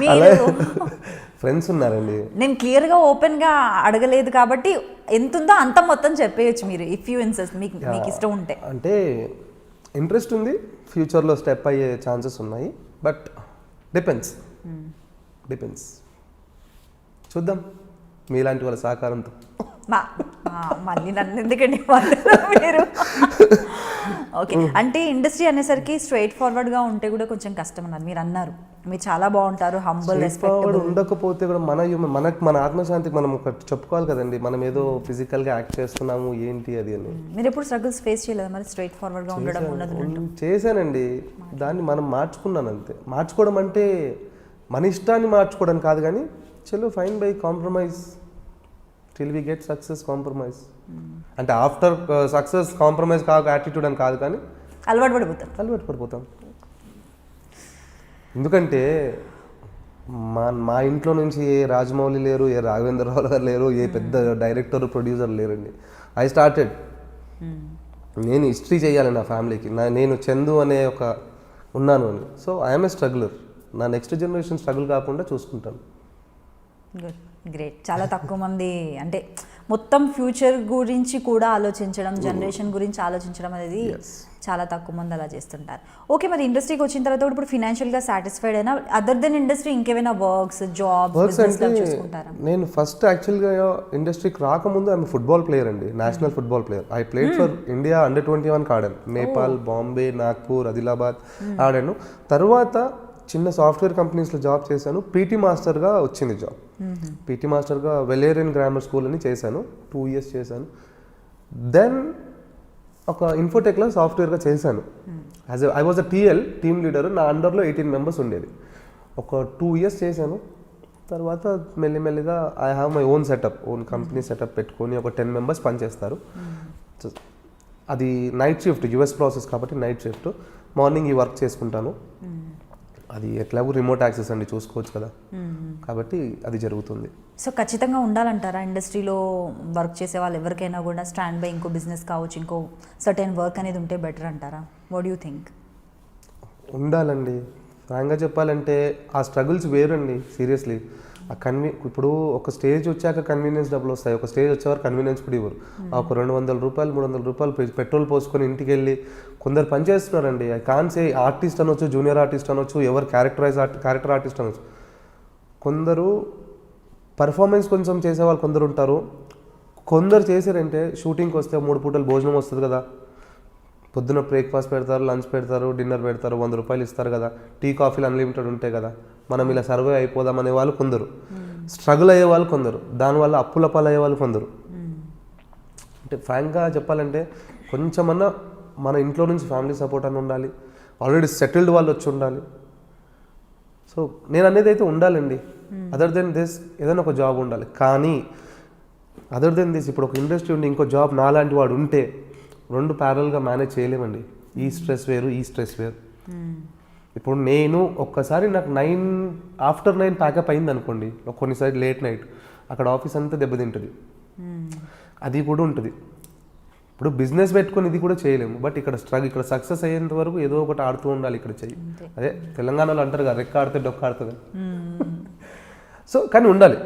మీరు ఫ్రెండ్స్ ఉన్నారండి. నేను క్లియర్గా ఓపెన్గా అడగలేదు కాబట్టి ఎంత ఉందో అంత మొత్తం చెప్పేయచ్చు మీరు, ఇఫ్ యూ ఇన్సెస్ట్ మీకు ఇష్టం ఉంటే. అంటే ఇంట్రెస్ట్ ఉంది, ఫ్యూచర్లో స్టెప్ అయ్యే ఛాన్సెస్ ఉన్నాయి, బట్ డిపెండ్స్. చూద్దాం మీలాంటి వాళ్ళ సహకారంతో. మళ్ళీ నన్ను ఎందుకండి మీరు? ఓకే, అంటే ఇండస్ట్రీ అనేసరికి స్ట్రైట్ ఫార్వర్డ్గా ఉంటే కూడా కొంచెం కష్టం అన్నారు. మీరు అన్నారు మీరు చాలా బాగుంటారు, హంబుల్, రెస్పెక్టబుల్. ఉండకపోతే కూడా మన ఆత్మశాంతికి మనం ఒకటి చెప్పుకోవాలి కదండి, మనం ఏదో ఫిజికల్గా యాక్ట్ చేస్తున్నాము ఏంటి అది అని. మీరు ఎప్పుడు స్ట్రగుల్స్ ఫేస్ చేయలేదు మరి? స్ట్రైట్ ఫార్వర్డ్గా ఉండడం ఉన్నది చేశానండి, దాన్ని మనం మార్చుకున్నాను అంతే. మార్చుకోవడం అంటే మన ఇష్టాన్ని మార్చుకోవడం కాదు, కానీ చలో fine by compromise till we get success. Compromise అంటే ఆఫ్టర్ సక్సెస్ కాంప్రమైజ్ కాక యాటిట్యూడ్ అని కాదు, కానీ అలవాటు పడిపోతాం. ఎందుకంటే మా ఇంట్లో నుంచి ఏ రాజమౌళి లేరు, ఏ రాఘవేంద్రరావు గారు లేరు, ఏ పెద్ద డైరెక్టర్ ప్రొడ్యూసర్ లేరండి. ఐ స్టార్టెడ్, నేను హిస్టరీ చేయాలి నా ఫ్యామిలీకి, నేను చందు అనే ఒక ఉన్నాను అని. సో ఐఎమ్ ఏ స్ట్రగులర్, నా నెక్స్ట్ జనరేషన్ స్ట్రగుల్ కాకుండా చూసుకుంటాను. Good, great. చాలా తక్కువ మంది అంటే మొత్తం ఫ్యూచర్ గురించి కూడా ఆలోచించడం, జనరేషన్ గురించి ఆలోచించడం అనేది చాలా తక్కువ మంది అలా చేస్తుంటారు. ఓకే, మరి ఇండస్ట్రీకి వచ్చిన తర్వాత ఇప్పుడు ఫినాన్షియల్గా సాటిస్ఫైడ్ అయినా అదర్ దెన్ ఇండస్ట్రీ ఇంకేమైనా వర్క్స్, జాబ్స్ చూసుకుంటారా? నేను ఫస్ట్ యాక్చువల్గా ఇండస్ట్రీకి రాకముందు ఆమె ఫుట్బాల్ ప్లేయర్ అండి, national football player. I played for India అండర్-21 ఆడాను. నేపాల్, బాంబే, నాగ్పూర్, ఆదిలాబాద్ ఆడాను. తర్వాత చిన్న సాఫ్ట్వేర్ కంపెనీస్లో జాబ్ చేశాను. పీటీ మాస్టర్గా వచ్చింది జాబ్. పీటీ మాస్టర్గా వెలేరియన్ గ్రామర్ స్కూల్ అని చేశాను, 2 years చేశాను. దెన్ ఒక ఇన్ఫోటెక్లో సాఫ్ట్వేర్గా చేశాను. I was a team leader. నా అండర్లో 18 members ఉండేది. ఒక 2 years చేశాను. తర్వాత మెల్లిమెల్లిగా I have my own company setup పెట్టుకొని ఒక 10 members పనిచేస్తారు. అది నైట్ షిఫ్ట్, యుఎస్ ప్రాసెస్ కాబట్టి నైట్ షిఫ్ట్. మార్నింగ్ ఈ వర్క్ చేసుకుంటాను. అది ఎట్లాగో రిమోట్ యాక్సెస్ అండి, చూసుకోవచ్చు కదా, కాబట్టి అది జరుగుతుంది. సో ఖచ్చితంగా ఉండాలంటారా ఇండస్ట్రీలో వర్క్ చేసే వాళ్ళు ఎవరికైనా కూడా స్టాండ్ బై ఇంకో బిజినెస్ కావచ్చు, ఇంకో సర్టెన్ వర్క్ అనేది ఉంటే బెటర్ అంటారా? What you think? ఉండాలండి. ఫ్రాంక్గా చెప్పాలంటే ఆ స్ట్రగుల్స్ వేరండి, సీరియస్లీ. ఇప్పుడు ఒక స్టేజ్ వచ్చాక కన్వీనియన్స్ డబ్బులు వస్తాయి, ఒక స్టేజ్ వచ్చేవారు కన్వీనియన్స్ కూడా ఇవ్వరు. ఒక 200 రూపాయలు 300 రూపాయలు పెట్రోల్ పోసుకొని ఇంటికి వెళ్ళి కొందరు పని చేస్తున్నారండి. ఐ కాన్ సే ఆర్టిస్ట్ అనొచ్చు, జూనియర్ ఆర్టిస్ట్ అనొచ్చు, ఎవరు క్యారెక్టర్ ఆర్టిస్ట్ అనొచ్చు. కొందరు పర్ఫార్మెన్స్ కొంచెం చేసేవాళ్ళు కొందరు ఉంటారు. కొందరు చేశారంటే షూటింగ్కి వస్తే 3 పూటలు భోజనం వస్తుంది కదా, పొద్దున బ్రేక్ఫాస్ట్ పెడతారు, లంచ్ పెడతారు, డిన్నర్ పెడతారు, 100 రూపాయలు ఇస్తారు కదా, టీ కాఫీలు అన్లిమిటెడ్ ఉంటాయి కదా, మనం ఇలా సర్వే అయిపోదాం అనే వాళ్ళు కొందరు, స్ట్రగుల్ అయ్యే వాళ్ళు కొందరు, దానివల్ల అప్పుల పాలు అయ్యే వాళ్ళు కొందరు. అంటే ఫ్రాంక్గా చెప్పాలంటే కొంచెమన్నా మన ఇంట్లో నుంచి ఫ్యామిలీ సపోర్ట్ అని ఉండాలి, ఆల్రెడీ సెటిల్డ్ వాళ్ళు వచ్చి ఉండాలి. సో నేను అనేది అయితే ఉండాలండి. అదర్ దెన్ దిస్ ఏదైనా ఒక జాబ్ ఉండాలి. కానీ అదర్ దెన్ దిస్ ఇప్పుడు ఒక ఇండస్ట్రీ ఉండి ఇంకో జాబ్ నాలాంటి వాడు ఉంటే 2 ప్యారల్గా మేనేజ్ చేయలేమండి. ఈ స్ట్రెస్ వేరు, ఈ స్ట్రెస్ వేరు. ఇప్పుడు నేను ఒక్కసారి నాకు ఆఫ్టర్ 9 ప్యాకప్ అయింది అనుకోండి, కొన్నిసారి లేట్ నైట్, అక్కడ ఆఫీస్ అంతా దెబ్బతింటుంది. అది కూడా ఉంటుంది. ఇప్పుడు బిజినెస్ పెట్టుకొని ఇది కూడా చేయలేము. బట్ ఇక్కడ సక్సెస్ అయ్యేంత వరకు ఏదో ఒకటి ఆడుతూ ఉండాలి. ఇక్కడ చెయ్యి అదే తెలంగాణలో అంటారు కదా, రెక్క ఆడితే డొక్క ఆడుతుంది. సో కానీ ఉండాలి.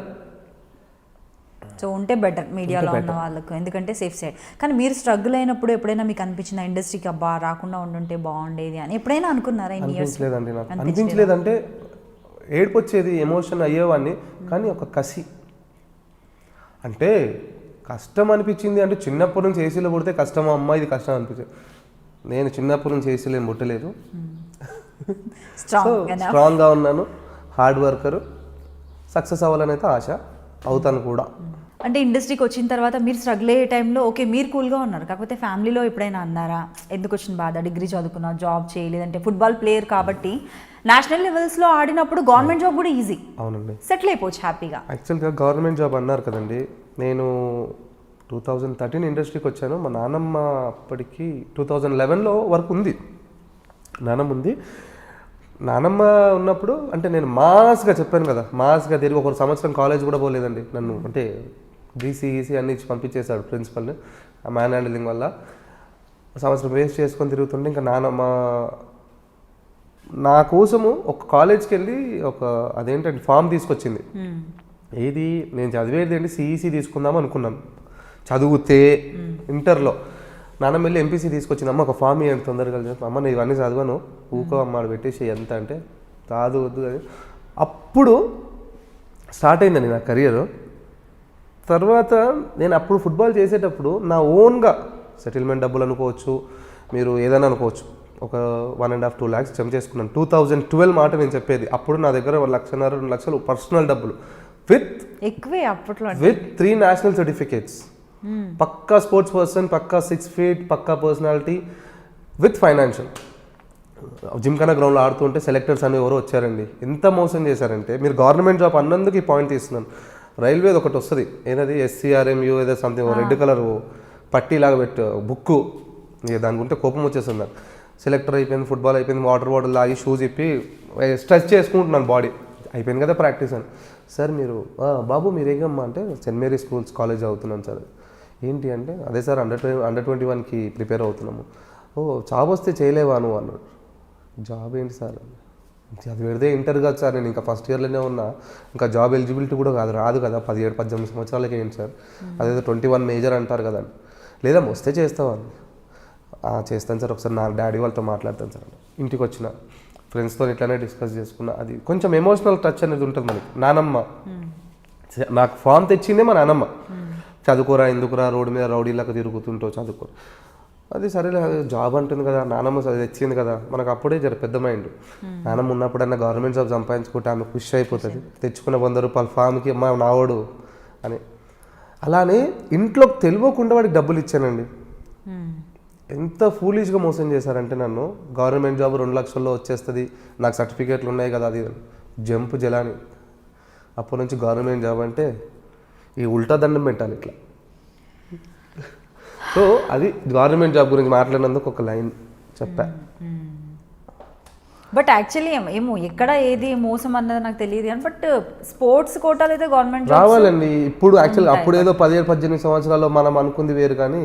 సో ఉంటే బెటర్ మీడియాలో ఉన్న వాళ్ళకు, ఎందుకంటే సేఫ్ సైడ్. కానీ మీరు స్ట్రగుల్ అయినప్పుడు ఎప్పుడైనా మీకు అనిపించిన ఇండస్ట్రీకి అబ్బా రాకుండా ఉండుంటే బాగుండేది అని ఎప్పుడైనా అనుకున్నారా? అనిపించలేదండి నాకు. అనిపించలేదంటే ఏడుపు వచ్చేది, ఎమోషన్ అయ్యేవాడిని. కానీ ఒక కసి, అంటే కష్టం అనిపించింది అంటే చిన్నప్పటి నుంచి ఏసీలో పుడితే కష్టమా అమ్మ ఇది కష్టం అనిపించింది. నేను చిన్నప్పటి నుంచి ఏసీలో ఏం పుట్టలేదు. స్ట్రాంగ్గా ఉన్నాను, హార్డ్ వర్కరు, సక్సెస్ అవ్వాలని అయితే ఆశ, అవుతాను కూడా. అంటే ఇండస్ట్రీకి వచ్చిన తర్వాత మీరు స్ట్రగుల్ అయ్యే టైంలో ఓకే మీరు కూల్గా ఉన్నారు, కాకపోతే ఫ్యామిలీలో ఎప్పుడైనా అన్నారా ఎందుకు వచ్చిన బాధ, డిగ్రీ చదువుకున్నా జాబ్ చేయలేదంటే, ఫుట్బాల్ ప్లేయర్ కాబట్టి నేషనల్ లెవెల్స్లో ఆడినప్పుడు గవర్నమెంట్ జాబ్ కూడా ఈజీ, అవునండి, సెటిల్ అయిపోవచ్చు హ్యాపీగా. యాక్చువల్గా గవర్నమెంట్ జాబ్ అన్నారు కదండి, నేను 2013 ఇండస్ట్రీకి వచ్చాను. మా నాన్నమ్మ అప్పటికి 2011లో వర్క్ ఉంది, నాన్నమ్మ ఉంది. నానమ్మ ఉన్నప్పుడు అంటే నేను మాస్గా చెప్పాను కదా, మాస్గా తిరిగి 1 సంవత్సరం కాలేజ్ కూడా పోలేదండి. నన్ను అంటే గీసీ అన్ని ఇచ్చి పంపించేశాడు ప్రిన్సిపల్ని, ఆ మ్యాన్ హ్యాండిలింగ్ వల్ల. సంవత్సరం వేస్ట్ చేసుకొని తిరుగుతుంటే ఇంకా నానమ్మ నా కోసము ఒక కాలేజ్కి వెళ్ళి అదేంటంటే ఫామ్ తీసుకొచ్చింది. ఏది నేను చదివేది ఏంటి, సిఈసి తీసుకుందాం అనుకున్నాను చదివితే ఇంటర్లో. నాన్న వెళ్ళి ఎంపీసీ తీసుకొచ్చింది, అమ్మ ఒక ఫామ్ ఇవ్వండి తొందరగా, అమ్మ నేను ఇవన్నీ చదవను ఊకో అమ్మ పెట్టేసి ఎంత అంటే కాదు వద్దు అని. అప్పుడు స్టార్ట్ అయిందండి నా కెరియర్. తర్వాత నేను అప్పుడు ఫుట్బాల్ చేసేటప్పుడు నా ఓన్గా సెటిల్మెంట్ డబ్బులు అనుకోవచ్చు, మీరు ఏదైనా అనుకోవచ్చు, ఒక 1.5-2 lakhs జమ చేసుకున్నాను. 2012 మాట నేను చెప్పేది. అప్పుడు నా దగ్గర 1.5-2 లక్షలు పర్సనల్ డబ్బులు ఎక్కువే అప్పట్లో విత్ 3 నేషనల్ సర్టిఫికేట్స్, పక్కా స్పోర్ట్స్ పర్సన్, పక్కా 6 feet, పక్కా పర్సనాలిటీ విత్ ఫైనాన్షియల్. జిమ్ఖానా గ్రౌండ్లో ఆడుతుంటే సెలెక్టర్స్ అని ఎవరో వచ్చారండి, ఎంత మోసం చేశారంటే, మీరు గవర్నమెంట్ జాబ్ అన్నందుకు ఈ పాయింట్ తీస్తున్నాను. రైల్వేది ఒకటి వస్తుంది, ఏదది SCRMU ఏదో సంథింగ్, రెడ్ కలర్ పట్టీలాగా పెట్టు బుక్కు, ఇక దానికి ఉంటే కోపం వచ్చేస్తుంది నాకు. సెలెక్టర్ అయిపోయింది, ఫుట్బాల్ అయిపోయింది, వాటర్ బాటిల్ లాగి షూస్ ఇప్పి స్ట్రెచ్ చేసుకుంటున్నాను బాడీ, అయిపోయింది కదా ప్రాక్టీస్ అని. సార్ మీరు బాబు మీరు ఏగమ్మా అంటే సెయింట్ మేరీ స్కూల్స్ కాలేజ్ అవుతున్నాను సార్. ఏంటి అంటే అదే సార్ అండర్ 21కి ప్రిపేర్ అవుతున్నాము. ఓ జాబ్ వస్తే చేయలేవా నువ్వు అన్నాడు. జాబ్ ఏంటి సార్, అది పెడితే ఇంటర్ కాదు సార్, నేను ఇంకా ఫస్ట్ ఇయర్లోనే ఉన్నా, ఇంకా జాబ్ ఎలిజిబిలిటీ కూడా రాదు కదా, 17-18 సంవత్సరాలకి ఏంటి సార్, అదేదో 21 మేజర్ అంటారు కదా. లేదా వస్తే చేస్తావని. చేస్తాను సార్, ఒకసారి నా డాడీ వాళ్ళతో మాట్లాడతాను సార్. ఇంటికి వచ్చిన ఫ్రెండ్స్తో ఇట్లానే డిస్కస్ చేసుకున్నా. అది కొంచెం ఎమోషనల్ టచ్ అనేది ఉంటుంది మనకి. నానమ్మ నాకు ఫామ్ తెచ్చిందే మా నానమ్మ, చదువుకోరా ఎందుకురా రోడ్డు మీద రౌడీలాగా తిరుగుతుంటో చదువుకోరా. అది సరేలే, జాబ్ అంటుంది కదా, నానమ్మ తెచ్చింది కదా, మనకు అప్పుడే పెద్ద మైండ్. నానమ్మ ఉన్నప్పుడన్నా గవర్నమెంట్ జాబ్ సంపాదించుకుంటే ఆమె ఖుషి అయిపోతుంది, తెచ్చుకున్న 100 రూపాయలు ఫామ్కి అమ్మ నావాడు అని. అలానే ఇంట్లోకి తెలియకుండా వాడికి డబ్బులు ఇచ్చానండి. ఎంత ఫూలిష్గా మోసం చేశారంటే నన్ను, గవర్నమెంట్ జాబ్ 2 లక్షల్లో వచ్చేస్తుంది, నాకు సర్టిఫికేట్లు ఉన్నాయి కదా, అది జంప్ జలాని. అప్పటి నుంచి గవర్నమెంట్ జాబ్ అంటే ఈ ఉల్టా దండం పెట్టాలి ఇట్లా. సో అది గవర్నమెంట్ జాబ్ గురించి మాట్లాడినందుకు ఒక లైన్ చెప్పా. బట్ యాక్చువల్లీ ఏమో ఎక్కడ ఏది మోసం అన్నది నాకు తెలియదు కానీ, బట్ స్పోర్ట్స్ కోటాలు అయితే గవర్నమెంట్ రావాలండి. ఇప్పుడు యాక్చువల్గా అప్పుడు ఏదో 17-18 సంవత్సరాల్లో మనం అనుకుంది వేరు, కానీ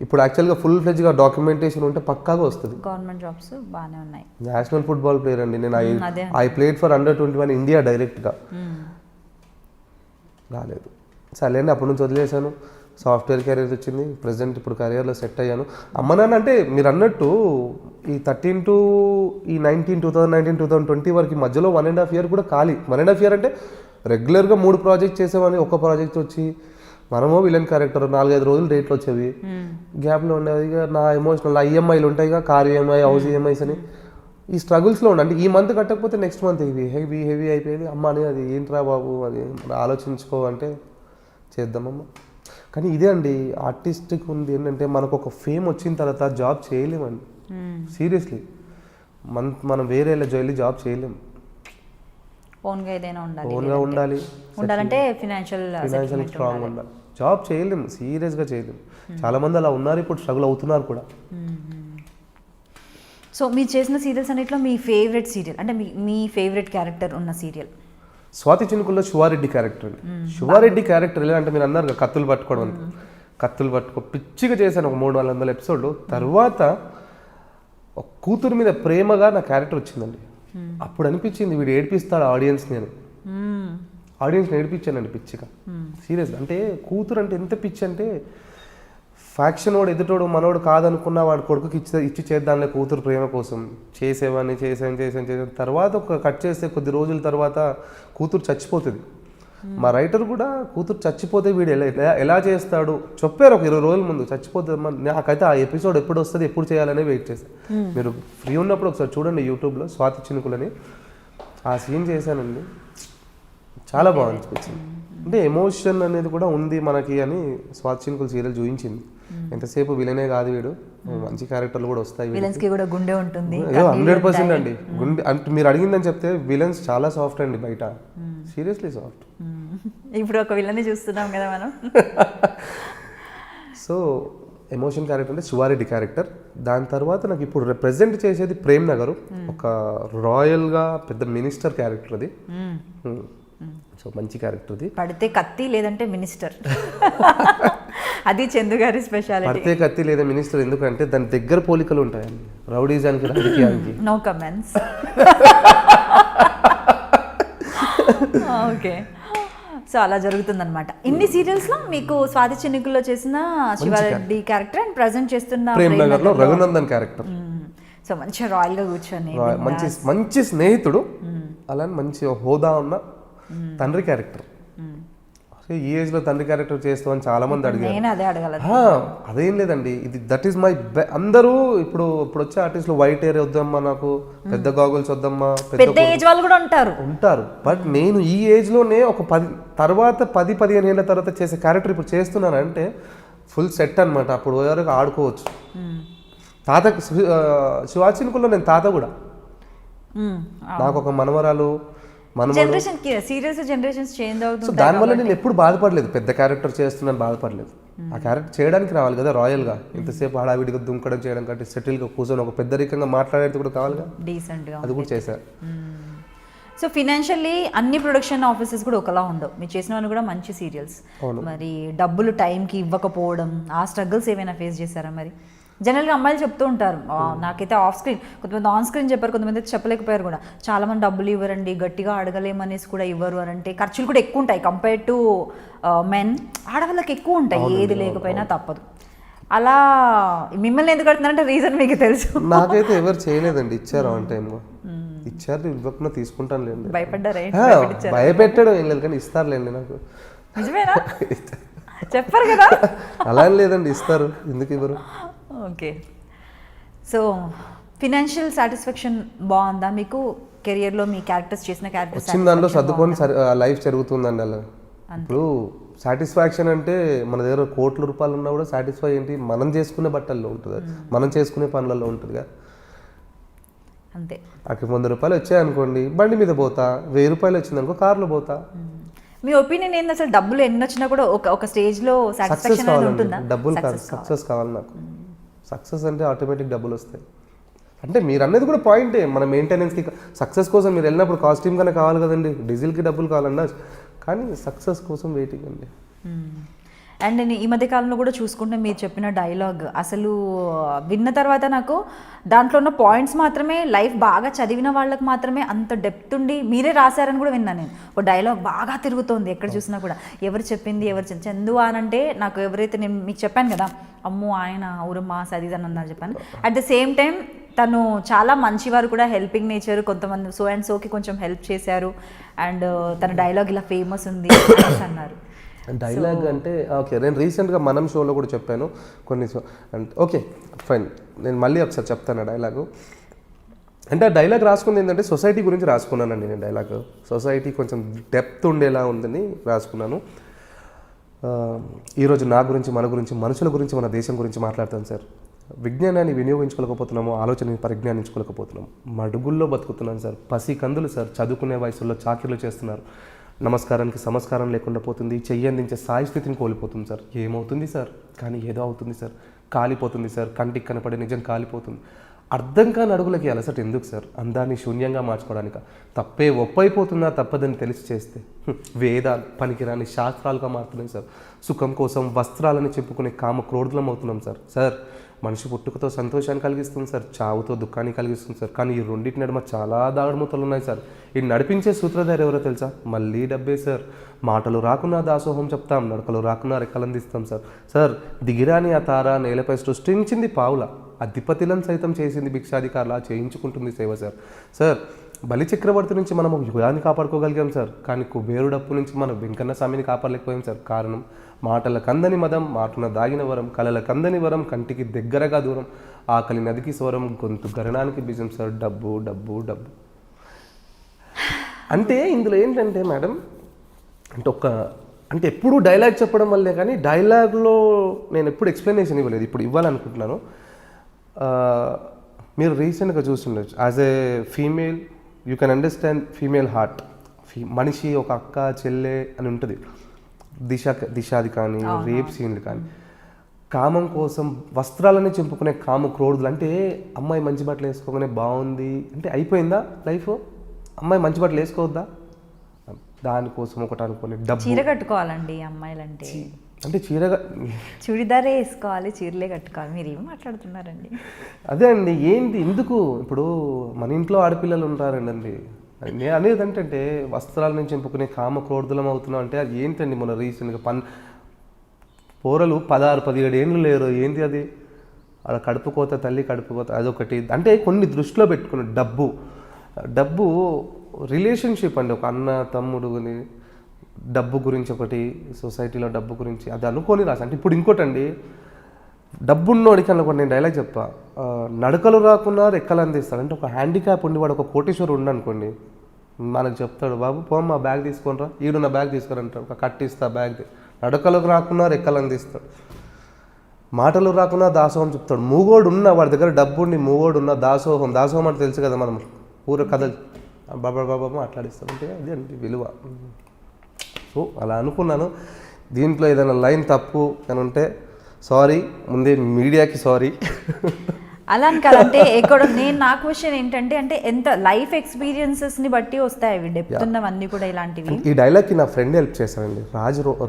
ఇప్పుడు యాక్చువల్గా ఫుల్ ఫ్లెడ్జ్గా డాక్యుమెంటేషన్ ఉంటే పక్కాగా వస్తుంది. గవర్నమెంట్ జాబ్స్ బాగానే ఉన్నాయి. నేషనల్ ఫుట్బాల్ ప్లేయర్ అండి నేను. I played for under 21 India డైరెక్ట్గా. రాలేదు సర్లేండి, అప్పటి నుంచి వదిలేశాను. సాఫ్ట్వేర్ కెరీర్ వచ్చింది, ప్రజెంట్ ఇప్పుడు కెరియర్లో సెట్ అయ్యాను. అమ్మ నాన్న అంటే మీరు అన్నట్టు ఈ 13 to 2019-2020 వరకు మధ్యలో 1.5 year కూడా ఖాళీ. 1.5 year అంటే రెగ్యులర్గా 3 ప్రాజెక్ట్ చేసేవాడిని. ఒక ప్రాజెక్ట్ వచ్చి మనమో విలన్ క్యారెక్టర్ 4-5 రోజులు డేట్లు వచ్చేవి, గ్యాప్లో ఉండేది. ఇక నా ఎమోషనల్ IMIలు ఉంటాయి, కార్ EMI, హౌస్ EMIs అని ఈ స్ట్రగుల్స్లో ఉండే. అంటే ఈ మంత్ కట్టకపోతే నెక్స్ట్ మంత్ ఇవి హెవీ అయిపోయేది. అమ్మ అని అది ఏంట్రా బాబు అది ఆలోచించుకో అంటే చేద్దామమ్మ. కానీ ఇదే అండి ఆర్టిస్ట్కి ఉంది ఏంటంటే, మనకు ఒక ఫేమ్ వచ్చిన తర్వాత జాబ్ చేయలేమండి. సీరియస్లీ మనం వేరే వెళ్ళి జాబ్ చేయలేము. ఓన్గా ఏదైనా ఉండాలి, ఓన్గా ఉండాలంటే ఫినాన్షియల్ స్ట్రాంగ్ ఉండాలి. జాబ్ చేయలేము, సీరియస్గా చేయలేము. చాలామంది అలా ఉన్నారు, ఇప్పుడు స్ట్రగుల్ అవుతున్నారు కూడా. సో మీరు చేసిన సీరియల్స్ అన్నిట్లో మీ ఫేవరెట్ సీరియల్ అంటే మీ ఫేవరెట్ క్యారెక్టర్ ఉన్న సీరియల్? స్వాతి చినుకుల్లో శివారెడ్డి క్యారెక్టర్ అండి. శివారెడ్డి క్యారెక్టర్ ఎలా అంటే, మీరు అన్నారు కత్తులు పట్టుకోవడం అంత, కత్తులు పట్టుకో పిచ్చిగా చేశాను ఒక 300-400 ఎపిసోడ్లు. తర్వాత ఒక కూతురు మీద ప్రేమగా నా క్యారెక్టర్ వచ్చిందండి. అప్పుడు అనిపించింది వీడు ఏడిపిస్తాడు ఆడియన్స్ని అని. ఆడియన్స్ని ఏడిపించానండి పిచ్చిగా, సీరియస్గా. అంటే కూతురు అంటే ఎంత పిచ్చి అంటే, ఫ్యాక్షన్ వాడు ఎదుటోడు మనోడు కాదనుకున్న వాడు కొడుకుకి ఇచ్చి చేద్దాంలే కూతురు ప్రేమ కోసం చేసాను. తర్వాత ఒక కట్ చేస్తే కొద్ది రోజుల తర్వాత కూతురు చచ్చిపోతుంది. మా రైటర్ కూడా కూతురు చచ్చిపోతే వీడు ఎలా చేస్తాడు చెప్పారు ఒక 20 రోజుల ముందు. చచ్చిపోతుంది నాకైతే ఆ ఎపిసోడ్ ఎప్పుడు వస్తుంది ఎప్పుడు చేయాలనే వెయిట్ చేశాను. మీరు ఫ్రీ ఉన్నప్పుడు ఒకసారి చూడండి యూట్యూబ్లో స్వాతి చినుకులని. ఆ సీన్ చేశానండి, చాలా బాగా అనిపించింది. అంటే ఎమోషన్ అనేది కూడా ఉంది మనకి అని స్వాతి చినుకులు సీరియల్ చూపించింది. ఎంతసేపు విలనే కాదు వీడు, మంచి క్యారెక్టర్లు కూడా వస్తాయి. విలన్స్ కి కూడా గుండె ఉంటుంది. 100% అండి గుండె. అంటే మీరు అడిగిందని చెప్తే విలన్స్ చాలా సాఫ్ట్ అండి బయట, సీరియస్లీ సాఫ్ట్. ఇప్పుడు ఒక విలన్ని చూస్తున్నాం కదా మనం. సో ఎమోషన్ క్యారెక్టర్ అంటే శివారెడ్డి క్యారెక్టర్. దాని తర్వాత నాకు ఇప్పుడు ప్రెజెంట్ చేసేది ప్రేమ్ నగర్, ఒక రాయల్గా పెద్ద మినిస్టర్ క్యారెక్టర్ అది. సో మంచి క్యారెక్టర్ అది. పడితే కత్తి లేదంటే మినిస్టర్, అది చందు గారి స్పెషాలిటీ. పడితే కత్తి లేదా మినిస్టర్, ఎందుకంటే దాని దగ్గర పోలికలు ఉంటాయండి రౌడీజానికి రాజకీయానికి. No comments. ఓకే. సో అలా జరుగుతుందన్నమాట. ఇన్ని సీరియల్స్లో మీకు స్వాతి చినుకుల్లో చేసిన శివారెడ్డి క్యారెక్టర్ అండ్ ప్రజెంట్ చేస్తున్న ప్రేమ్ నగర్లో రఘునందన్ క్యారెక్టర్. సో మంచిగా రాయల్గా కూర్చొని మంచి స్నేహితుడు, అలానే మంచి హోదా ఉన్న తండ్రి క్యారెక్టర్. ఈ ఏజ్ లో తండ్రి క్యారెక్టర్ చేస్తామని చాలా మంది అడిగారు. అదేం లేదండి, ఇది దట్ ఈస్ మై అందరూ ఇప్పుడు వచ్చే ఆర్టిస్టులు వైట్ హెయిర్ వద్దమ్మా, నాకు పెద్ద గాగుల్స్ వద్దమ్మా, పెద్ద ఏజ్ వాళ్ళు కూడా ఉంటారు. బట్ నేను ఈ ఏజ్ లోనే ఒక 10-15 ఏళ్ళ తర్వాత చేసే క్యారెక్టర్ ఇప్పుడు చేస్తున్నానంటే ఫుల్ సెట్ అనమాట. అప్పుడు వరకు ఆడుకోవచ్చు. తాత శివాచినుకుల్లో నేను తాత కూడా. నాకు ఒక మనవరాలు జనరేషన్స్ చేంజ్ అవుతుంది. దానివల్ల నేను ఎప్పుడు బాధపడలేదు, పెద్ద క్యారెక్టర్ చేస్తున్నాను బాధపడలేదు. ఆ క్యారెక్టర్ చేయడానికి రావాలి కదా రాయల్గా, ఇంతసేపు హడావిడిగా దుంకడం చేయడం కంటే సెటిల్గా కూర్చొని ఒక పెద్దరికంగా మాట్లాడేది కూడా కావాలిగా, డీసెంట్గా. అది కూడా చేశారు. సో ఫినాన్షియల్లీ అన్ని ప్రొడక్షన్ ఆఫీసెస్ కూడా ఒకలా ఉండవు. మీరు చేసినవన్నీ కూడా మంచి సీరియల్స్. మరి డబ్బులు టైంకి ఇవ్వకపోవడం, ఆ స్ట్రగుల్స్ ఏమైనా ఫేస్ చేశారా? మరి జనరల్గా అమ్మాయిలు చెప్తూ ఉంటారు, నాకైతే ఆఫ్ స్క్రీన్, కొంతమంది ఆన్ స్క్రీన్ చెప్పారు, కొంతమంది అయితే చెప్పలేకపోయారు కూడా. చాలామంది డబ్బులు ఇవ్వరండి, గట్టిగా అడగలేమనేసి కూడా ఇవ్వరు అని అంటే, ఖర్చులు కూడా ఎక్కువ ఉంటాయి కంపేర్ టు మెన్. ఆడవాళ్ళకి ఎక్కువ ఉంటాయి, ఏది లేకపోయినా తప్పదు. అలా మిమ్మల్ని ఎందుకు అడుగుతున్నారంటే రీజన్ మీకు తెలుసు. నాకైతే ఎవరు చేయలేదండి, ఇచ్చారు ఆన్ టైంలో. ఇచ్చారు, ఇవ్వకుండా తీసుకుంటాను లేండి. భయపడ్డారా? భయపెట్టడం ఏం లేదు కానీ ఇస్తారులేండి నాకు. నిజమేనా? చెప్పారు కదా. అలా లేదండి, ఇస్తారు, ఎందుకు ఇవ్వరు. ఓకే. సో ఫినాన్షియల్ సాటిస్ఫాక్షన్ బాగుందా మీకు కెరియర్లో? మీ క్యారెక్టర్స్ చేసిన క్యారెక్టర్స్ వచ్చిన దాంట్లో సర్దుకొని లైఫ్ జరుగుతుందండి. అలా ఇప్పుడు సాటిస్ఫాక్షన్ అంటే మన దగ్గర కోట్ల రూపాయలు ఉన్నా కూడా సాటిస్ఫై ఏంటి, మనం చేసుకునే బట్టల్లో ఉంటుంది, మనం చేసుకునే పనులలో ఉంటుంది కదా. అంతే. నాకు 100 రూపాయలు వచ్చాయనుకోండి, బండి మీద పోతా. 1000 రూపాయలు వచ్చిందనుకో, కార్లో పోతా. మీ ఒపీనియన్ ఏంది అసలు? డబ్బులు ఎన్ని వచ్చినా కూడా ఒక స్టేజ్లో సాటిస్ఫాక్షన్ అనేది ఉంటుందా? డబ్బులు కాదు, సక్సెస్ కావాలి నాకు. సక్సెస్ అంటే ఆటోమేటిక్ డబ్బులు వస్తాయి. అంటే మీరు అన్నది కూడా పాయింటే. మన మెయింటెనెన్స్కి, సక్సెస్ కోసం మీరు వెళ్ళినప్పుడు కాస్ట్యూమ్ కన్నా కావాలి కదండి, డీజిల్కి డబ్బులు కావాలన్నా, కానీ సక్సెస్ కోసం వెయిటింగ్ అండి. అండ్ నేను ఈ మధ్య కాలంలో కూడా చూసుకుంటే మీరు చెప్పిన డైలాగ్ అసలు విన్న తర్వాత నాకు దాంట్లో ఉన్న పాయింట్స్ మాత్రమే, లైఫ్ బాగా చదివిన వాళ్ళకి మాత్రమే అంత డెప్త్ ఉండి మీరే రాశారని కూడా విన్నాను నేను. ఒక డైలాగ్ బాగా తిరుగుతోంది ఎక్కడ చూసినా కూడా, ఎవరు చెప్పింది, చందు అని అంటే నాకు ఎవరైతే, నేను మీకు చెప్పాను కదా, అమ్మో ఆయన ఊరమ్మా సదిదని అన్నారు చెప్పాను. అట్ ద సేమ్ టైం తను చాలా మంచివారు కూడా, హెల్పింగ్ నేచర్, కొంతమంది సో అండ్ సోకి కొంచెం హెల్ప్ చేశారు, అండ్ తన డైలాగ్ ఇలా ఫేమస్ ఉంది అన్నారు. డైలాగ్ అంటే ఓకే, నేను రీసెంట్గా మనం షోలో కూడా చెప్పాను కొన్ని అంటే ఓకే ఫైన్, నేను మళ్ళీ ఒకసారి చెప్తాను డైలాగు. అంటే ఆ డైలాగ్ రాసుకుంది ఏంటంటే సొసైటీ గురించి రాసుకున్నానండి నేను. డైలాగ్ సొసైటీ కొంచెం డెప్త్ ఉండేలా ఉందని రాసుకున్నాను. ఈరోజు నా గురించి, మన గురించి, మనుషుల గురించి, మన దేశం గురించి మాట్లాడతాను సార్. విజ్ఞానాన్ని వినియోగించుకోలేకపోతున్నాము, ఆలోచన పరిజ్ఞానించుకోలేకపోతున్నాము, మడుగుల్లో బతుకుతున్నాను సార్. పసి కందులు సార్, చదువుకునే వయసులో చాకిర్లు చేస్తున్నారు. నమస్కారానికి సంస్కారం లేకుండా పోతుంది, చెయ్యందించే స్థాయి స్థితిని కోల్పోతుంది సార్. ఏమవుతుంది సార్? కానీ ఏదో అవుతుంది సార్, కాలిపోతుంది సార్, కంటికి కనపడే నిజం కాలిపోతుంది. అర్థం కాని అడుగులకి అలసట ఎందుకు సార్? అందాన్ని శూన్యంగా మార్చుకోవడానికి. తప్పే ఒప్పైపోతున్నా తప్పదని తెలిసి చేస్తే వేదాలు పనికిరాని శాస్త్రాలుగా మారుతున్నాయి సార్. సుఖం కోసం వస్త్రాలని చెప్పుకునే కామ క్రోధులం అవుతున్నాం సార్. సార్ మనిషి పుట్టుకతో సంతోషాన్ని కలిగిస్తుంది సార్, చావుతో దుఃఖాన్ని కలిగిస్తుంది సార్. కానీ ఈ రెండింటి నడుమ చాలా దాగుడుమూతలు ఉన్నాయి సార్. ఈ నడిపించే సూత్రధారి ఎవరో తెలుసా? మళ్ళీ డబ్బే సార్. మాటలు రాకున్నా దాసోహం చెప్తాం, నడకలు రాకున్నా రెక్కలందిస్తాం సార్. సార్ దిగిరాని ఆ తార నేలపై సృష్టించింది పావుల, అధిపతిలను సైతం చేసింది భిక్షాధికారులా చేయించుకుంటుంది సేవ సార్. సార్ బలి చక్రవర్తి నుంచి మనం యుగాన్ని కాపాడుకోగలిగాం సార్, కానీ కుబేరుడప్పు నుంచి మనం వెంకన్న స్వామిని కాపాడలేకపోయాం సార్. కారణం మాటల కందని మదం, మాటన దాగిన వరం, కలల కందని వరం, కంటికి దగ్గరగా దూరం, ఆకలి నదికి స్వరం, గొంతు గరణానికి బీజం సార్. డబ్బు డబ్బు డబ్బు అంటే ఇందులో ఏంటంటే మేడం, అంటే ఎప్పుడు డైలాగ్ చెప్పడం వల్లే, కానీ డైలాగ్లో నేను ఎప్పుడు ఎక్స్ప్లెనేషన్ ఇవ్వలేదు, ఇప్పుడు ఇవ్వాలనుకుంటున్నాను. మీరు రీసెంట్గా చూస్తుండొచ్చు, as a female you can understand female heart. మనిషి ఒక అక్క చెల్లె అని ఉంటుంది. దిశాది కానీ, రేప్ సీన్లు కానీ, కామం కోసం వస్త్రాలని చెంపుకునే కామ క్రోధులు. అంటే అమ్మాయి మంచి బట్టలు వేసుకోగానే బాగుంది అంటే అయిపోయిందా లైఫ్? అమ్మాయి మంచి బట్టలు వేసుకోవద్దా? దానికోసం ఒకటి అనుకుని డబ్బు. చీర కట్టుకోవాలండి అమ్మాయిలు అంటే చీరగా చుడిదారే వేసుకోవాలి, చీరలే కట్టుకోవాలి. మీరు ఏం మాట్లాడుతున్నారండి? అదే అండి, ఏంటి ఎందుకు? ఇప్పుడు మన ఇంట్లో ఆడపిల్లలు ఉంటారండి, నేను అనేది అంటే వస్త్రాల నుంచి ఎంపుకునే కామ క్రోధులం అవుతున్నాం అంటే అది ఏంటండి? మన రీసెంట్గా పోరలు 16-17 ఏళ్ళు లేరు, ఏంటి అది? అలా కడుపుకోత, తల్లి కడుపుకోత అదొకటి. అంటే కొన్ని దృష్టిలో పెట్టుకుని డబ్బు రిలేషన్షిప్ అండి. ఒక అన్న తమ్ముడు డబ్బు గురించి ఒకటి, సొసైటీలో డబ్బు గురించి అది అనుకోని రాసి. అంటే ఇప్పుడు ఇంకోటండి, డబ్బున్నోడికి అనుకోండి, నేను డైలాగ్ చెప్పా, నడకలు రాకున్నా రెక్కలు అందిస్తాడు. అంటే ఒక హ్యాండిక్యాప్ ఉండి వాడు ఒక కోటీశ్వరు ఉండనుకోండి, మనకు చెప్తాడు, బాబు పో మా బ్యాగ్ తీసుకొని రా, ఈడు నా బ్యాగ్ తీసుకొని అంటాడు, ఒక కట్టిస్తా బ్యాగ్. నడకలకు రాకున్నా రెక్కలు అందిస్తాడు, మాటలు రాకున్నా దాసోహం చెప్తాడు. మూగోడు ఉన్న వాడి దగ్గర డబ్బు ఉండి మూగోడు ఉన్న దాసోహం అంటే తెలుసు కదా, మనం ఊర కథ బాబా మాట్లాడిస్తాం. అంటే అది అండి విలువ. సో అలా అనుకున్నాను. దీంట్లో ఏదైనా లైన్ తప్పు అని ఉంటే సారీ, ముందే మీడియాకి సారీ. అలా అని కాదంటే ఎక్కడ నా క్వశ్చన్ ఏంటంటే, అంటే ఎంత లైఫ్ ఎక్స్పీరియన్సెస్ని బట్టి వస్తాయి అవి, డెప్త్ ఉన్నవన్నీ కూడా ఇలాంటివి. ఈ డైలాగ్కి నా ఫ్రెండ్ హెల్ప్ చేశానండి,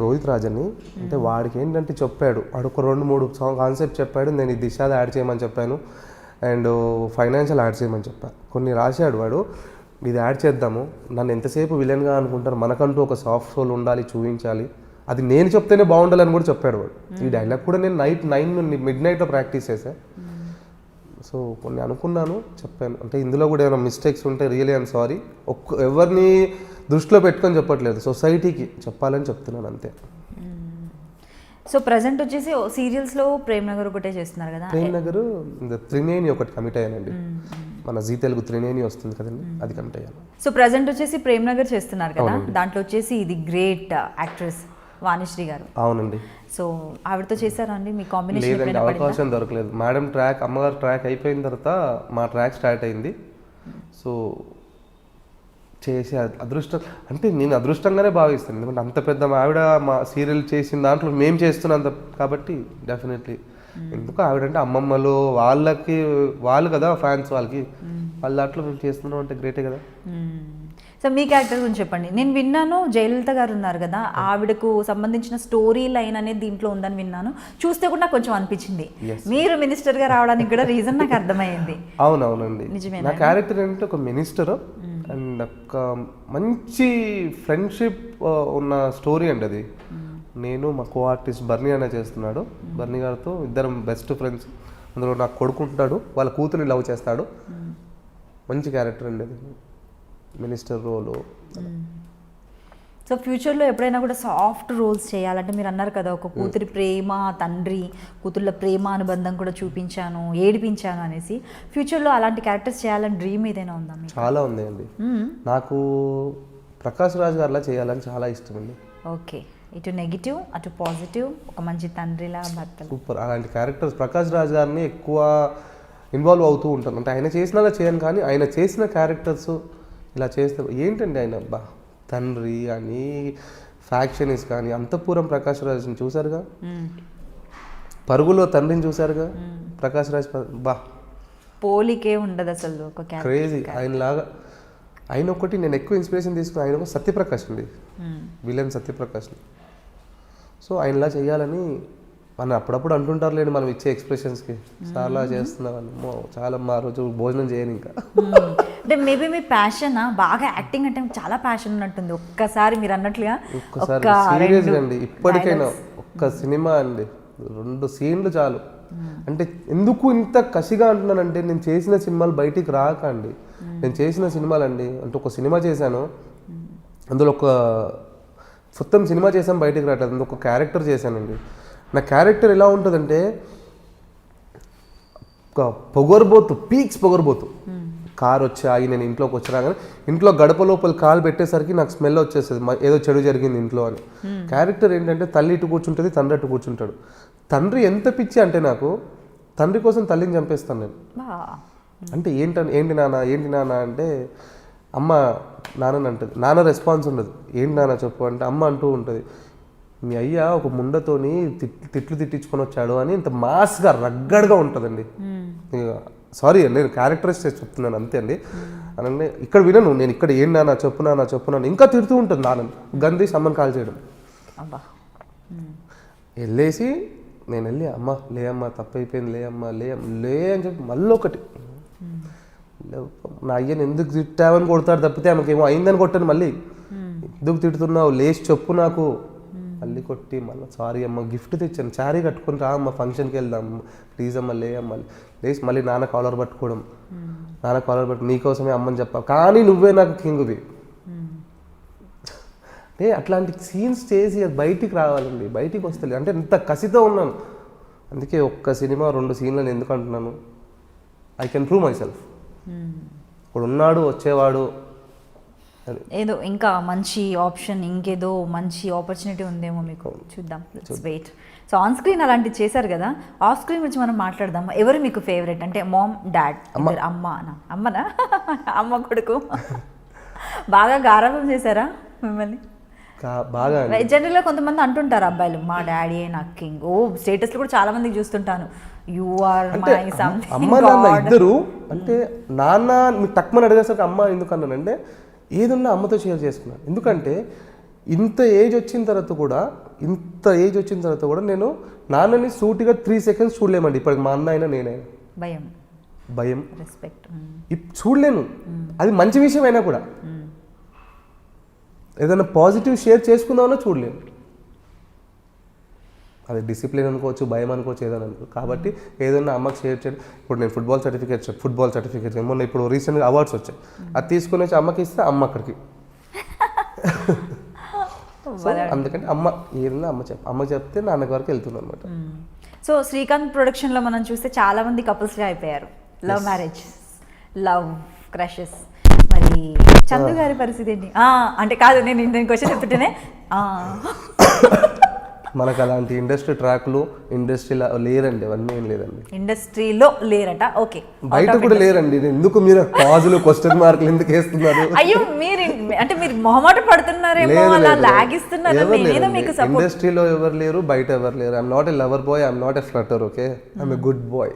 రోహిత్ రాజ్ అని. అంటే వాడికి ఏంటంటే చెప్పాడు, వాడు ఒక 2-3 కాన్సెప్ట్ చెప్పాడు. నేను ఈ దిశాది యాడ్ చేయమని చెప్పాను, అండ్ ఫైనాన్షియల్ యాడ్ చేయమని చెప్పాను. కొన్ని రాశాడు వాడు, ఇది యాడ్ చేద్దాము, నన్ను ఎంతసేపు విలన్గా అనుకుంటారు, మనకంటూ ఒక సాఫ్ట్ సోల్ ఉండాలి, చూపించాలి, అది నేను చెప్తేనే బాగుండాలని కూడా చెప్పాడు వాడు. ఈ డైలాగ్ కూడా నేను నైట్ 9 మిడ్నైట్లో ప్రాక్టీస్ చేశాను. సో కొన్ని అనుకున్నాను, చెప్పాను. అంటే ఇందులో కూడా ఏమైనా మిస్టేక్స్ ఉంటే రియలీ ఐఎమ్ సారీ. ఎవరిని దృష్టిలో పెట్టుకొని చెప్పట్లేదు, సొసైటీకి చెప్పాలని చెప్తున్నాను అంతే. సో ప్రజెంట్ వచ్చేసి సీరియల్స్లో ప్రేమ్ నగర్ ఒకటే చేస్తున్నారు కదా? ప్రేమ్ నగర్ త్రినేని ఒకటి కమిట్ అయ్యానండి, మన జీ తెలుగు త్రినేని వస్తుంది కదండి, అది కమిట్ అయ్యాను. సో ప్రజెంట్ వచ్చేసి ప్రేమ్ నగర్ చేస్తున్నారు కదా, దాంట్లో వచ్చేసి ఇది గ్రేట్ యాక్ట్రెస్ వాణిశ్రీ గారు. అవునండి. సో ఆవిడతో చేశారా అండి మీ కాంబినేషన్? లేదండి, అవకాశం దొరకలేదు. మేడం ట్రాక్, అమ్మగారు ట్రాక్ అయిపోయిన తర్వాత మా ట్రాక్ స్టార్ట్ అయింది. సో చేసే అదృష్టం అంటే నేను అదృష్టంగానే భావిస్తాను, ఎందుకంటే అంత పెద్ద ఆవిడ మా సీరియల్ చేసిన దాంట్లో మేము చేస్తున్నాం కాబట్టి డెఫినెట్లీ. ఎందుకు ఆవిడంటే అమ్మమ్మలు వాళ్ళు కదా ఫ్యాన్స్, వాళ్ళ దాంట్లో మేము చేస్తున్నాం అంటే గ్రేటే కదా. సో మీ క్యారెక్టర్ గురించి చెప్పండి. నేను విన్నాను జయలలిత గారు ఉన్నారు కదా, ఆవిడకు సంబంధించిన స్టోరీ లైన్ అనేది దీంట్లో ఉందని విన్నాను. చూస్తే కూడా నాకు కొంచెం అనిపించింది, మీరు మినిస్టర్గా రావడానికి కూడా రీజన్ నాకు అర్థమైంది. అవునవునండి, నిజమే. నా క్యారెక్టర్ అంటే ఒక మినిస్టర్ అండ్ ఒక మంచి ఫ్రెండ్షిప్ ఉన్న స్టోరీ అండి అది. నేను మా కో ఆర్టిస్ట్ బర్నీ అనే చేస్తున్నాడు, బర్నీ గారితో ఇద్దరం బెస్ట్ ఫ్రెండ్స్. అందులో నాకు కొడుకుంటాడు, వాళ్ళ కూతుర్ని లవ్ చేస్తాడు. మంచి క్యారెక్టర్ అండి అది, మినిస్టర్ రోలు. సో ఫ్యూచర్లో ఎప్పుడైనా కూడా సాఫ్ట్ రోల్స్ చేయాలంటే, మీరు అన్నారు కదా ఒక కూతురి ప్రేమ, తండ్రి కూతుర్ల ప్రేమ అనుబంధం కూడా చూపించాను, ఏడిపించాను అనేసి, ఫ్యూచర్లో అలాంటి క్యారెక్టర్స్ చేయాలని డ్రీమ్ ఏదైనా ఉందా? చాలా ఉంది అండి. నాకు ప్రకాష్ రాజ్ గారిలా చేయాలని చాలా ఇష్టం అండి. ఓకే, ఇటు నెగిటివ్ అటు పాజిటివ్, ఒక మంచి తండ్రిలా భర్త, సూపర్. అలాంటి క్యారెక్టర్స్ ప్రకాష్ రాజ్ గారిని ఎక్కువ ఇన్వాల్వ్ అవుతూ ఉంటాను. అంటే ఆయన చేసినలా చేయను, కానీ ఆయన చేసిన క్యారెక్టర్స్ ఇలా చేస్తే ఏంటండి, ఆయన తండ్రి అని ఫ్యాక్షనిస్ట్ కానీ, అంతఃపురం ప్రకాష్ రాజ్ని చూసారుగా, పరుగులో తండ్రిని చూసారుగా, ప్రకాష్ రాజ్ పోలికే ఉండదు అసలు, ఒక క్రేజీ. ఆయనలాగా ఆయన ఒకటి నేను ఎక్కువ ఇన్స్పిరేషన్ తీసుకుని, ఆయన ఒక సత్యప్రకాష్ అండి, విలన్ సత్యప్రకాష్. సో ఆయనలా చేయాలని మనం అప్పుడప్పుడు అంటుంటారు లేండి, మనం ఇచ్చే ఎక్స్ప్రెషన్స్కి చాలా చేస్తున్నామని. చాలా మా రోజు భోజనం చేయను ఇంకా. అంటే మేబీ మీ ప్యాషన్ బాగా యాక్టింగ్ అంటే చాలా ప్యాషన్ ఉన్నట్టుంది. ఒక్కసారి మీరు అన్నట్లుగా ఒక్కసారి సీరియస్గా అండి, ఇప్పటికైనా ఒక్క సినిమా అండి 2 సీన్లు చాలు. అంటే ఎందుకు ఇంత కసిగా అంటున్నానంటే, నేను చేసిన సినిమాలు బయటికి రాక అండి. నేను చేసిన సినిమాలు అండి, అంటే ఒక సినిమా చేశాను, అందులో ఒక మొత్తం సినిమా చేసాను బయటికి రావట్లేదు, అందులో ఒక క్యారెక్టర్ చేశానండి. నా క్యారెక్టర్ ఎలా ఉంటుందంటే, ఒక పొగరబోతు, పీక్స్ పొగరబోతు. కార్ వచ్చి ఆగి నేను ఇంట్లోకి వచ్చినా కానీ, ఇంట్లో గడప లోపల కాలు పెట్టేసరికి నాకు స్మెల్ వచ్చేస్తుంది, ఏదో చెడు జరిగింది ఇంట్లో అని. క్యారెక్టర్ ఏంటంటే, తల్లి ఇటు కూర్చుంటుంది, తండ్రి అటు కూర్చుంటాడు. తండ్రి ఎంత పిచ్చి అంటే, నాకు తండ్రి కోసం తల్లిని చంపేస్తాను నేను. అంటే ఏంటి నాన్న అంటే, అమ్మ నాన్నని అంటుంది. నాన్న రెస్పాన్స్ ఉండదు, ఏంటి నాన్న చెప్పు అంటే, అమ్మ అంటూ ఉంటుంది, మీ అయ్య ఒక ముండతోని తిట్లు తిట్టించుకొని వచ్చాడు అని. ఇంత మాస్గా రగ్గడ్గా ఉంటుందండి. సారీ అండి, నేను క్యారెక్టరైజ్ చేసి చెప్తున్నాను అంతే అండి. అనండి ఇక్కడ వినను నేను, ఇక్కడ ఏంటి నాన్న చెప్పున్నాను ఇంకా తిడుతూ ఉంటుంది నాన్నని, గంది సమ్మని కాల్ చేయడం. వెళ్ళేసి నేను వెళ్ళి, అమ్మ లే అమ్మ తప్పైపోయింది, లే అమ్మ లే అని చెప్పి మళ్ళీ ఒకటి నా అయ్యని ఎందుకు తిట్టావని కొడతాడు తప్పితే ఆమెకేమో అయిందని కొట్టాను మళ్ళీ. ఎందుకు తిడుతున్నావు లేచి చెప్పు నాకు. మళ్ళీ కొట్టి మళ్ళీ సారీ అమ్మ గిఫ్ట్ తెచ్చాను శారీ కట్టుకుని రా అమ్మ ఫంక్షన్కి వెళ్దాం ప్లీజ్ అమ్మ లే అమ్మ లేచి మళ్ళీ నాన్న కాలర్ పట్టుకోవడం. నాన్న కాలర్ పట్టు నీకోసమే అమ్మని చెప్పా కానీ నువ్వే నాకు కింగువి. అంటే అట్లాంటి సీన్స్ చేసి అది బయటికి రావాలండి, బయటికి వస్తలేదు. అంటే ఎంత కసితో ఉన్నాను. అందుకే ఒక్క సినిమా 2 సీన్లను ఎందుకు అంటున్నాను, I can prove my self. ఇప్పుడు ఉన్నాడు వచ్చేవాడు ఏదో ఇంకా మంచి ఆప్షన్, ఇంకేదో మంచి ఆపర్చునిటీ ఉందేమో మీకు, చూద్దాం. వెయిట్. సో ఆన్ స్క్రీన్ అలాంటివి చేశారు కదా, ఆఫ్ స్క్రీన్ గురించి మనం మాట్లాడదాం. ఎవరు మీకు ఫేవరెట్? అంటే మామ్, డాడ్, అమ్మనా అమ్మ కొడుకు బాగా గారాబం చేశారా మిమ్మల్ని? బాగా. జనరల్గా కొంతమంది అంటుంటారు అబ్బాయిలు మా డాడీ నాకు కింగ్. స్టేటస్లో కూడా చాలా మందికి చూస్తుంటాను, యు ఆర్ మై సంథింగ్. అమ్మ నాన్న ఇద్దరు. అంటే నాన్న మీకు తక్కువ అడిగేసరికి అమ్మ ఎందుకు అన్నానంటే ఏదున్నా అమ్మతో షేర్ చేసుకున్నాను. ఎందుకంటే ఇంత ఏజ్ వచ్చిన తర్వాత కూడా నేను నాన్నని సూటిగా 3 seconds చూడలేమండి ఇప్పటికి. మా అన్న అయినా నేనైనా భయం రెస్పెక్ట్ చూడలేను. అది మంచి విషయం అయినా కూడా ఏదైనా పాజిటివ్ షేర్ చేసుకుందామన్నా చూడలేను. అది డిసిప్లిన్ అనుకోవచ్చు, భయం అనుకోవచ్చు, ఏదైనా అనుకోవచ్చు. కాబట్టి ఏదైనా అమ్మకి షేర్ చేయడం. ఇప్పుడు నేను ఫుట్బాల్ సర్టిఫికేట్ మొన్న ఇప్పుడు రీసెంట్గా అవార్డ్స్ వచ్చాయి, అది తీసుకుని వచ్చి అమ్మకి ఇస్తే అమ్మ అక్కడికి. అందుకని అమ్మ ఏదైనా అమ్మకి చెప్తే నాన్నకి వరకు వెళ్తున్నాను అనమాట. సో శ్రీకాంత్ ప్రొడక్షన్లో మనం చూస్తే చాలా మంది కపుల్స్గా అయిపోయారు. Love marriage, love crushes. మరి చందు గారి పరిస్థితి ఏంటి? అంటే కాదు, నేను క్వశ్చన్ చెప్తుంటేనే మనకు అలాంటి ఇండస్ట్రీ ట్రాక్లు ఇండస్ట్రీలో లేరండి, అవన్నీ ఏం లేదండి. ఇండస్ట్రీలో లేరట. ఓకే, బయట కూడా లేరండి. ఎందుకు మీరు పాజులు క్వశ్చన్ మార్కులు ఎందుకు వేస్తున్నారు? అయ్యో మీరు మొహమాట పడుతున్నారేమో, అలా లాగిస్తున్నారు. ఇండస్ట్రీలో ఎవరు లేరు, బయట ఎవరు లేరు. I'm not a lover boy, I'm not a flirter. Okay, I'm a good boy.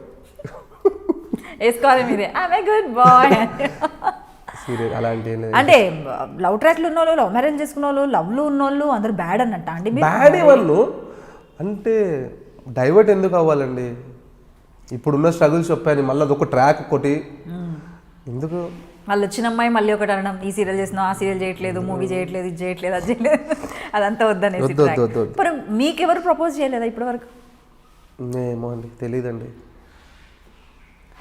వేసుకోవాలి మీరే, ఐఎమ్ ఎ గుడ్ బాయ్. అలాంటి అంటే లవ్ ట్రాక్లు ఉన్న వాళ్ళు, లవ్ మ్యారేజ్ చేసుకున్న వాళ్ళు, లవ్లు ఉన్నోళ్ళు అందరు బ్యాడ్ అన్నట్ట అండి? బ్యాడ్ వాళ్ళు అంటే డైవర్ట్ ఎందుకు అవ్వాలండి? ఇప్పుడున్న స్ట్రగుల్స్ చెప్పాను, మళ్ళీ అదొక ట్రాక్ ఒకటి ఎందుకు? వాళ్ళు వచ్చిన అమ్మాయి మళ్ళీ ఒకటి అనడం, ఈ సీరియల్ చేస్తున్నావు, ఆ సీరియల్ చేయట్లేదు, మూవీ చేయట్లేదు, ఇది చేయట్లేదు, అది చేయలేదు, అదంతా వద్దనేసి. ఇప్పుడు మీకెవరు ప్రపోజ్ చేయలేదా ఇప్పటి వరకు? ఏమో అండి, తెలీదండి.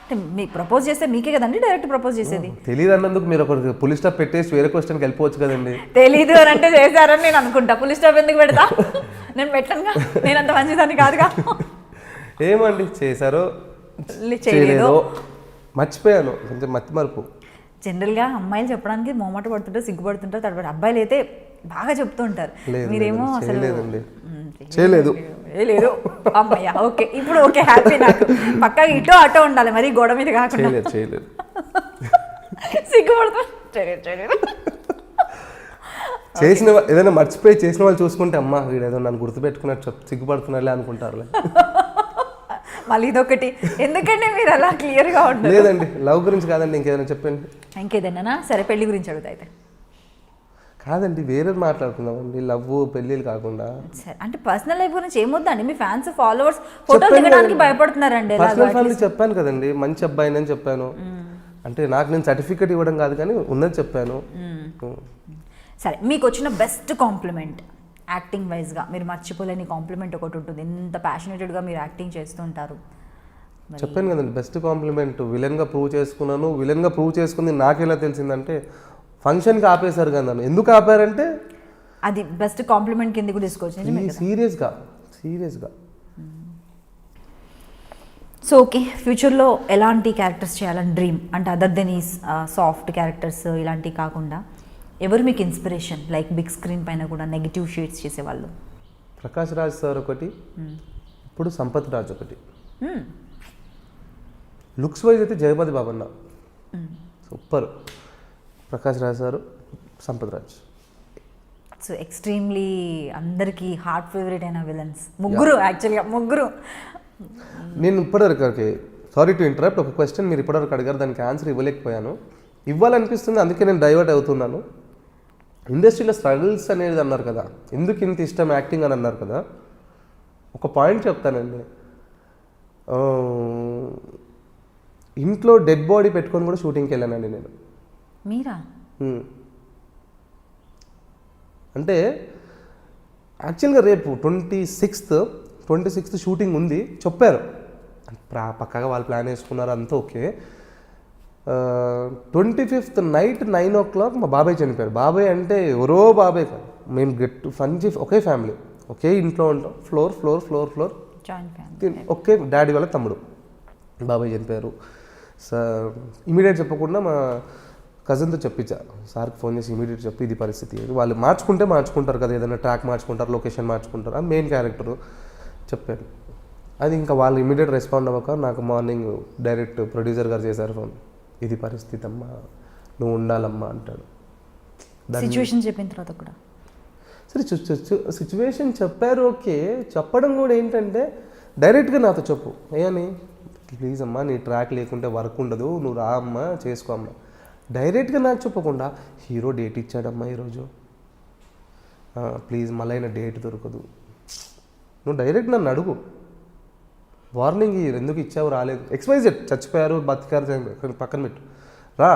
అంటే మీకు ప్రపోజ్ చేస్తే మీకే కదండి డైరెక్ట్ ప్రపోజ్ చేసేది. తెలియదు అన్నందుకు మీరు ఒక పులి స్టాప్ పెట్టేసి వేరే క్వశ్చన్కి వెళ్ళిపోవచ్చు కదండి. తెలీదు అని అంటే చేశారని నేను అనుకుంటా. పులి స్టాప్ ఎందుకు పెడతా? నేను పెట్టనుగా, నేను అంత మంచిదాన్ని కాదుగా. ఏమండి చేశారో చేయలేదో మర్చిపోయాను, కొంచెం మతి మరుపు. జనరల్గా అమ్మాయిలు చెప్పడానికి మొహమాట పడుతుంటారు, సిగ్గుపడుతుంటారు, తడబడి. అబ్బాయిలు అయితే బాగా చెప్తూ ఉంటారు. మీరేమో అసలు చేయలేదు. అమ్మయ్య, ఓకే, ఇప్పుడు ఓకే, హ్యాపీ. నాకు పక్కా ఇటో అటో ఉండాలి, మరి గోడ మీద కాకుండా. చేయలేదు. సిగ్గుపడుతూ చేసిన ఏదైనా మర్చిపోయి చేసిన వాళ్ళు చూసుకుంటే అమ్మ వీడు ఏదో నన్ను గుర్తుపెట్టుకున్నట్టు సిగ్గుపడుతున్నారులే అనుకుంటారులే. మళ్ళీ ఇదొకటి ఎందుకంటే మీరు అలా క్లియర్గా ఉంటారు. లేదండి, లవ్ గురించి కాదండి, ఇంకేదైనా చెప్పండి. ఇంకేదైనా సరే, పెళ్లి గురించి అడుగుతా అయితే. కాదండి, వేరేది మాట్లాడుకుందామండి, లవ్ పెళ్ళిళ్ళు కాకుండా. సరే, అంటే పర్సనల్ లైఫ్ గురించి ఏమొద్దండి. మీ ఫ్యాన్స్ ఫాలోవర్స్ ఫోటోలు దిగడానికి భయపడుతున్నారండి. పర్సనల్ ఫ్యామిలీ చెప్పాను కదండి, మంచి అబ్బాయిని అని చెప్పాను. అంటే నాకు నేను సర్టిఫికేట్ ఇవ్వడం కాదు కానీ ఉన్నది చెప్పాను. సరే, మీకు వచ్చిన బెస్ట్ కాంప్లిమెంట్ యాక్టింగ్ వైజ్గా, మీరు మర్చిపోలేని కాంప్లిమెంట్ ఒకటి ఉంటుంది, ఎంత ప్యాషనేటెడ్గా మీరు యాక్టింగ్ చేస్తుంటారు. చెప్పాను కదండి, బెస్ట్ కాంప్లిమెంట్ విలన్గా ప్రూవ్ చేసుకున్నాను. విలన్గా ప్రూవ్ చేసుకుంది నాకెలా తెలిసిందంటే ఫంక్షన్కి ఆపేశారు కదా నన్ను. ఎందుకు ఆపారంటే అది బెస్ట్ కాంప్లిమెంట్ కింద కూడా తీసుకోవచ్చు. సీరియస్గా. సో ఓకే, ఫ్యూచర్లో ఎలాంటి క్యారెక్టర్స్ చేయాలని డ్రీమ్? అంటే అదర్ దెన్ ఈ సాఫ్ట్ క్యారెక్టర్స్ ఇలాంటివి కాకుండా ఎవరు మీకు ఇన్స్పిరేషన్? లైక్ బిగ్ స్క్రీన్ పైన కూడా నెగిటివ్ షేడ్స్ చేసేవాళ్ళు. ప్రకాష్ రాజ్ సార్ ఒకటి, ఇప్పుడు సంపత్ రాజ్ ఒకటి. లుక్స్ వైజ్ అయితే జగపతి బాబన్న super. Prakash Raj sir, Sampath Raj. So ఎక్స్ట్రీమ్లీ అందరికీ హార్ట్ ఫేవరెట్ అయిన విలన్స్ ముగ్గురు. యాక్చువల్గా ముగ్గురు. నేను ఇప్పటివరకు, సారీ టు ఇంటరప్ట్, ఒక క్వశ్చన్ మీరు ఇప్పటివరకు అడిగారు, దానికి ఆన్సర్ ఇవ్వలేకపోయాను. ఇవ్వాలనిపిస్తుంది, అందుకే నేను డైవర్ట్ అవుతున్నాను. ఇండస్ట్రీలో స్ట్రగుల్స్ అనేది అన్నారు కదా, ఎందుకు ఇంత ఇష్టం యాక్టింగ్ అని అన్నారు కదా, ఒక పాయింట్ చెప్తానండి. ఇంట్లో డెడ్ బాడీ పెట్టుకొని కూడా షూటింగ్కి వెళ్ళానండి నేను. మీరా? అంటే యాక్చువల్గా రేపు 26th షూటింగ్ ఉంది చెప్పారు. పక్కగా వాళ్ళు ప్లాన్ వేసుకున్నారు, అంతా ఓకే. 25th నైట్ 9 o'clock మా బాబాయ్ చనిపోయారు. బాబాయ్ అంటే ఎవరో బాబాయ్ కాదు, మేము ఒకే ఫ్యామిలీ, ఒకే ఇంట్లో ఉంటాం. Floor joint family. ఒకే డాడీ వాళ్ళ తమ్ముడు బాబాయ్ చనిపోయారు. సార్ ఇమీడియట్ చెప్పకుండా మా కజిన్తో చెప్పించా, సార్కి ఫోన్ చేసి ఇమీడియట్ చెప్పి ఇది పరిస్థితి. వాళ్ళు మార్చుకుంటారు కదా, ఏదైనా ట్రాక్ మార్చుకుంటారు, లొకేషన్ మార్చుకుంటారు, ఆ మెయిన్ క్యారెక్టరు చెప్పారు. అది ఇంకా వాళ్ళు ఇమీడియట్ రెస్పాండ్ అవ్వక నాకు మార్నింగ్ డైరెక్ట్ ప్రొడ్యూసర్ గారు చేశారు ఫోన్, ఇది పరిస్థితి అమ్మా, నువ్వు ఉండాలమ్మా అంటాడు. సిచ్యువేషన్ చెప్పిన తర్వాత కూడా సరే సిచ్యువేషన్ చెప్పారు, ఓకే. చెప్పడం కూడా ఏంటంటే డైరెక్ట్గా నాతో చెప్పు, అయ్యాని ప్లీజ్ అమ్మా నీ ట్రాక్ లేకుంటే వర్క్ ఉండదు, నువ్వు రా అమ్మా చేసుకో అమ్మా. డైరెక్ట్గా నాకు చెప్పకుండా హీరో డేట్ ఇచ్చాడమ్మా ఈరోజు, ప్లీజ్ మళ్ళీ అయినా డేట్ దొరకదు. నువ్వు డైరెక్ట్ నన్ను అడుగు, వార్నింగ్ ఎందుకు ఇచ్చావు, రాలేదు, XYZ చచ్చిపోయారు బతికారు పక్కన పెట్టు, రా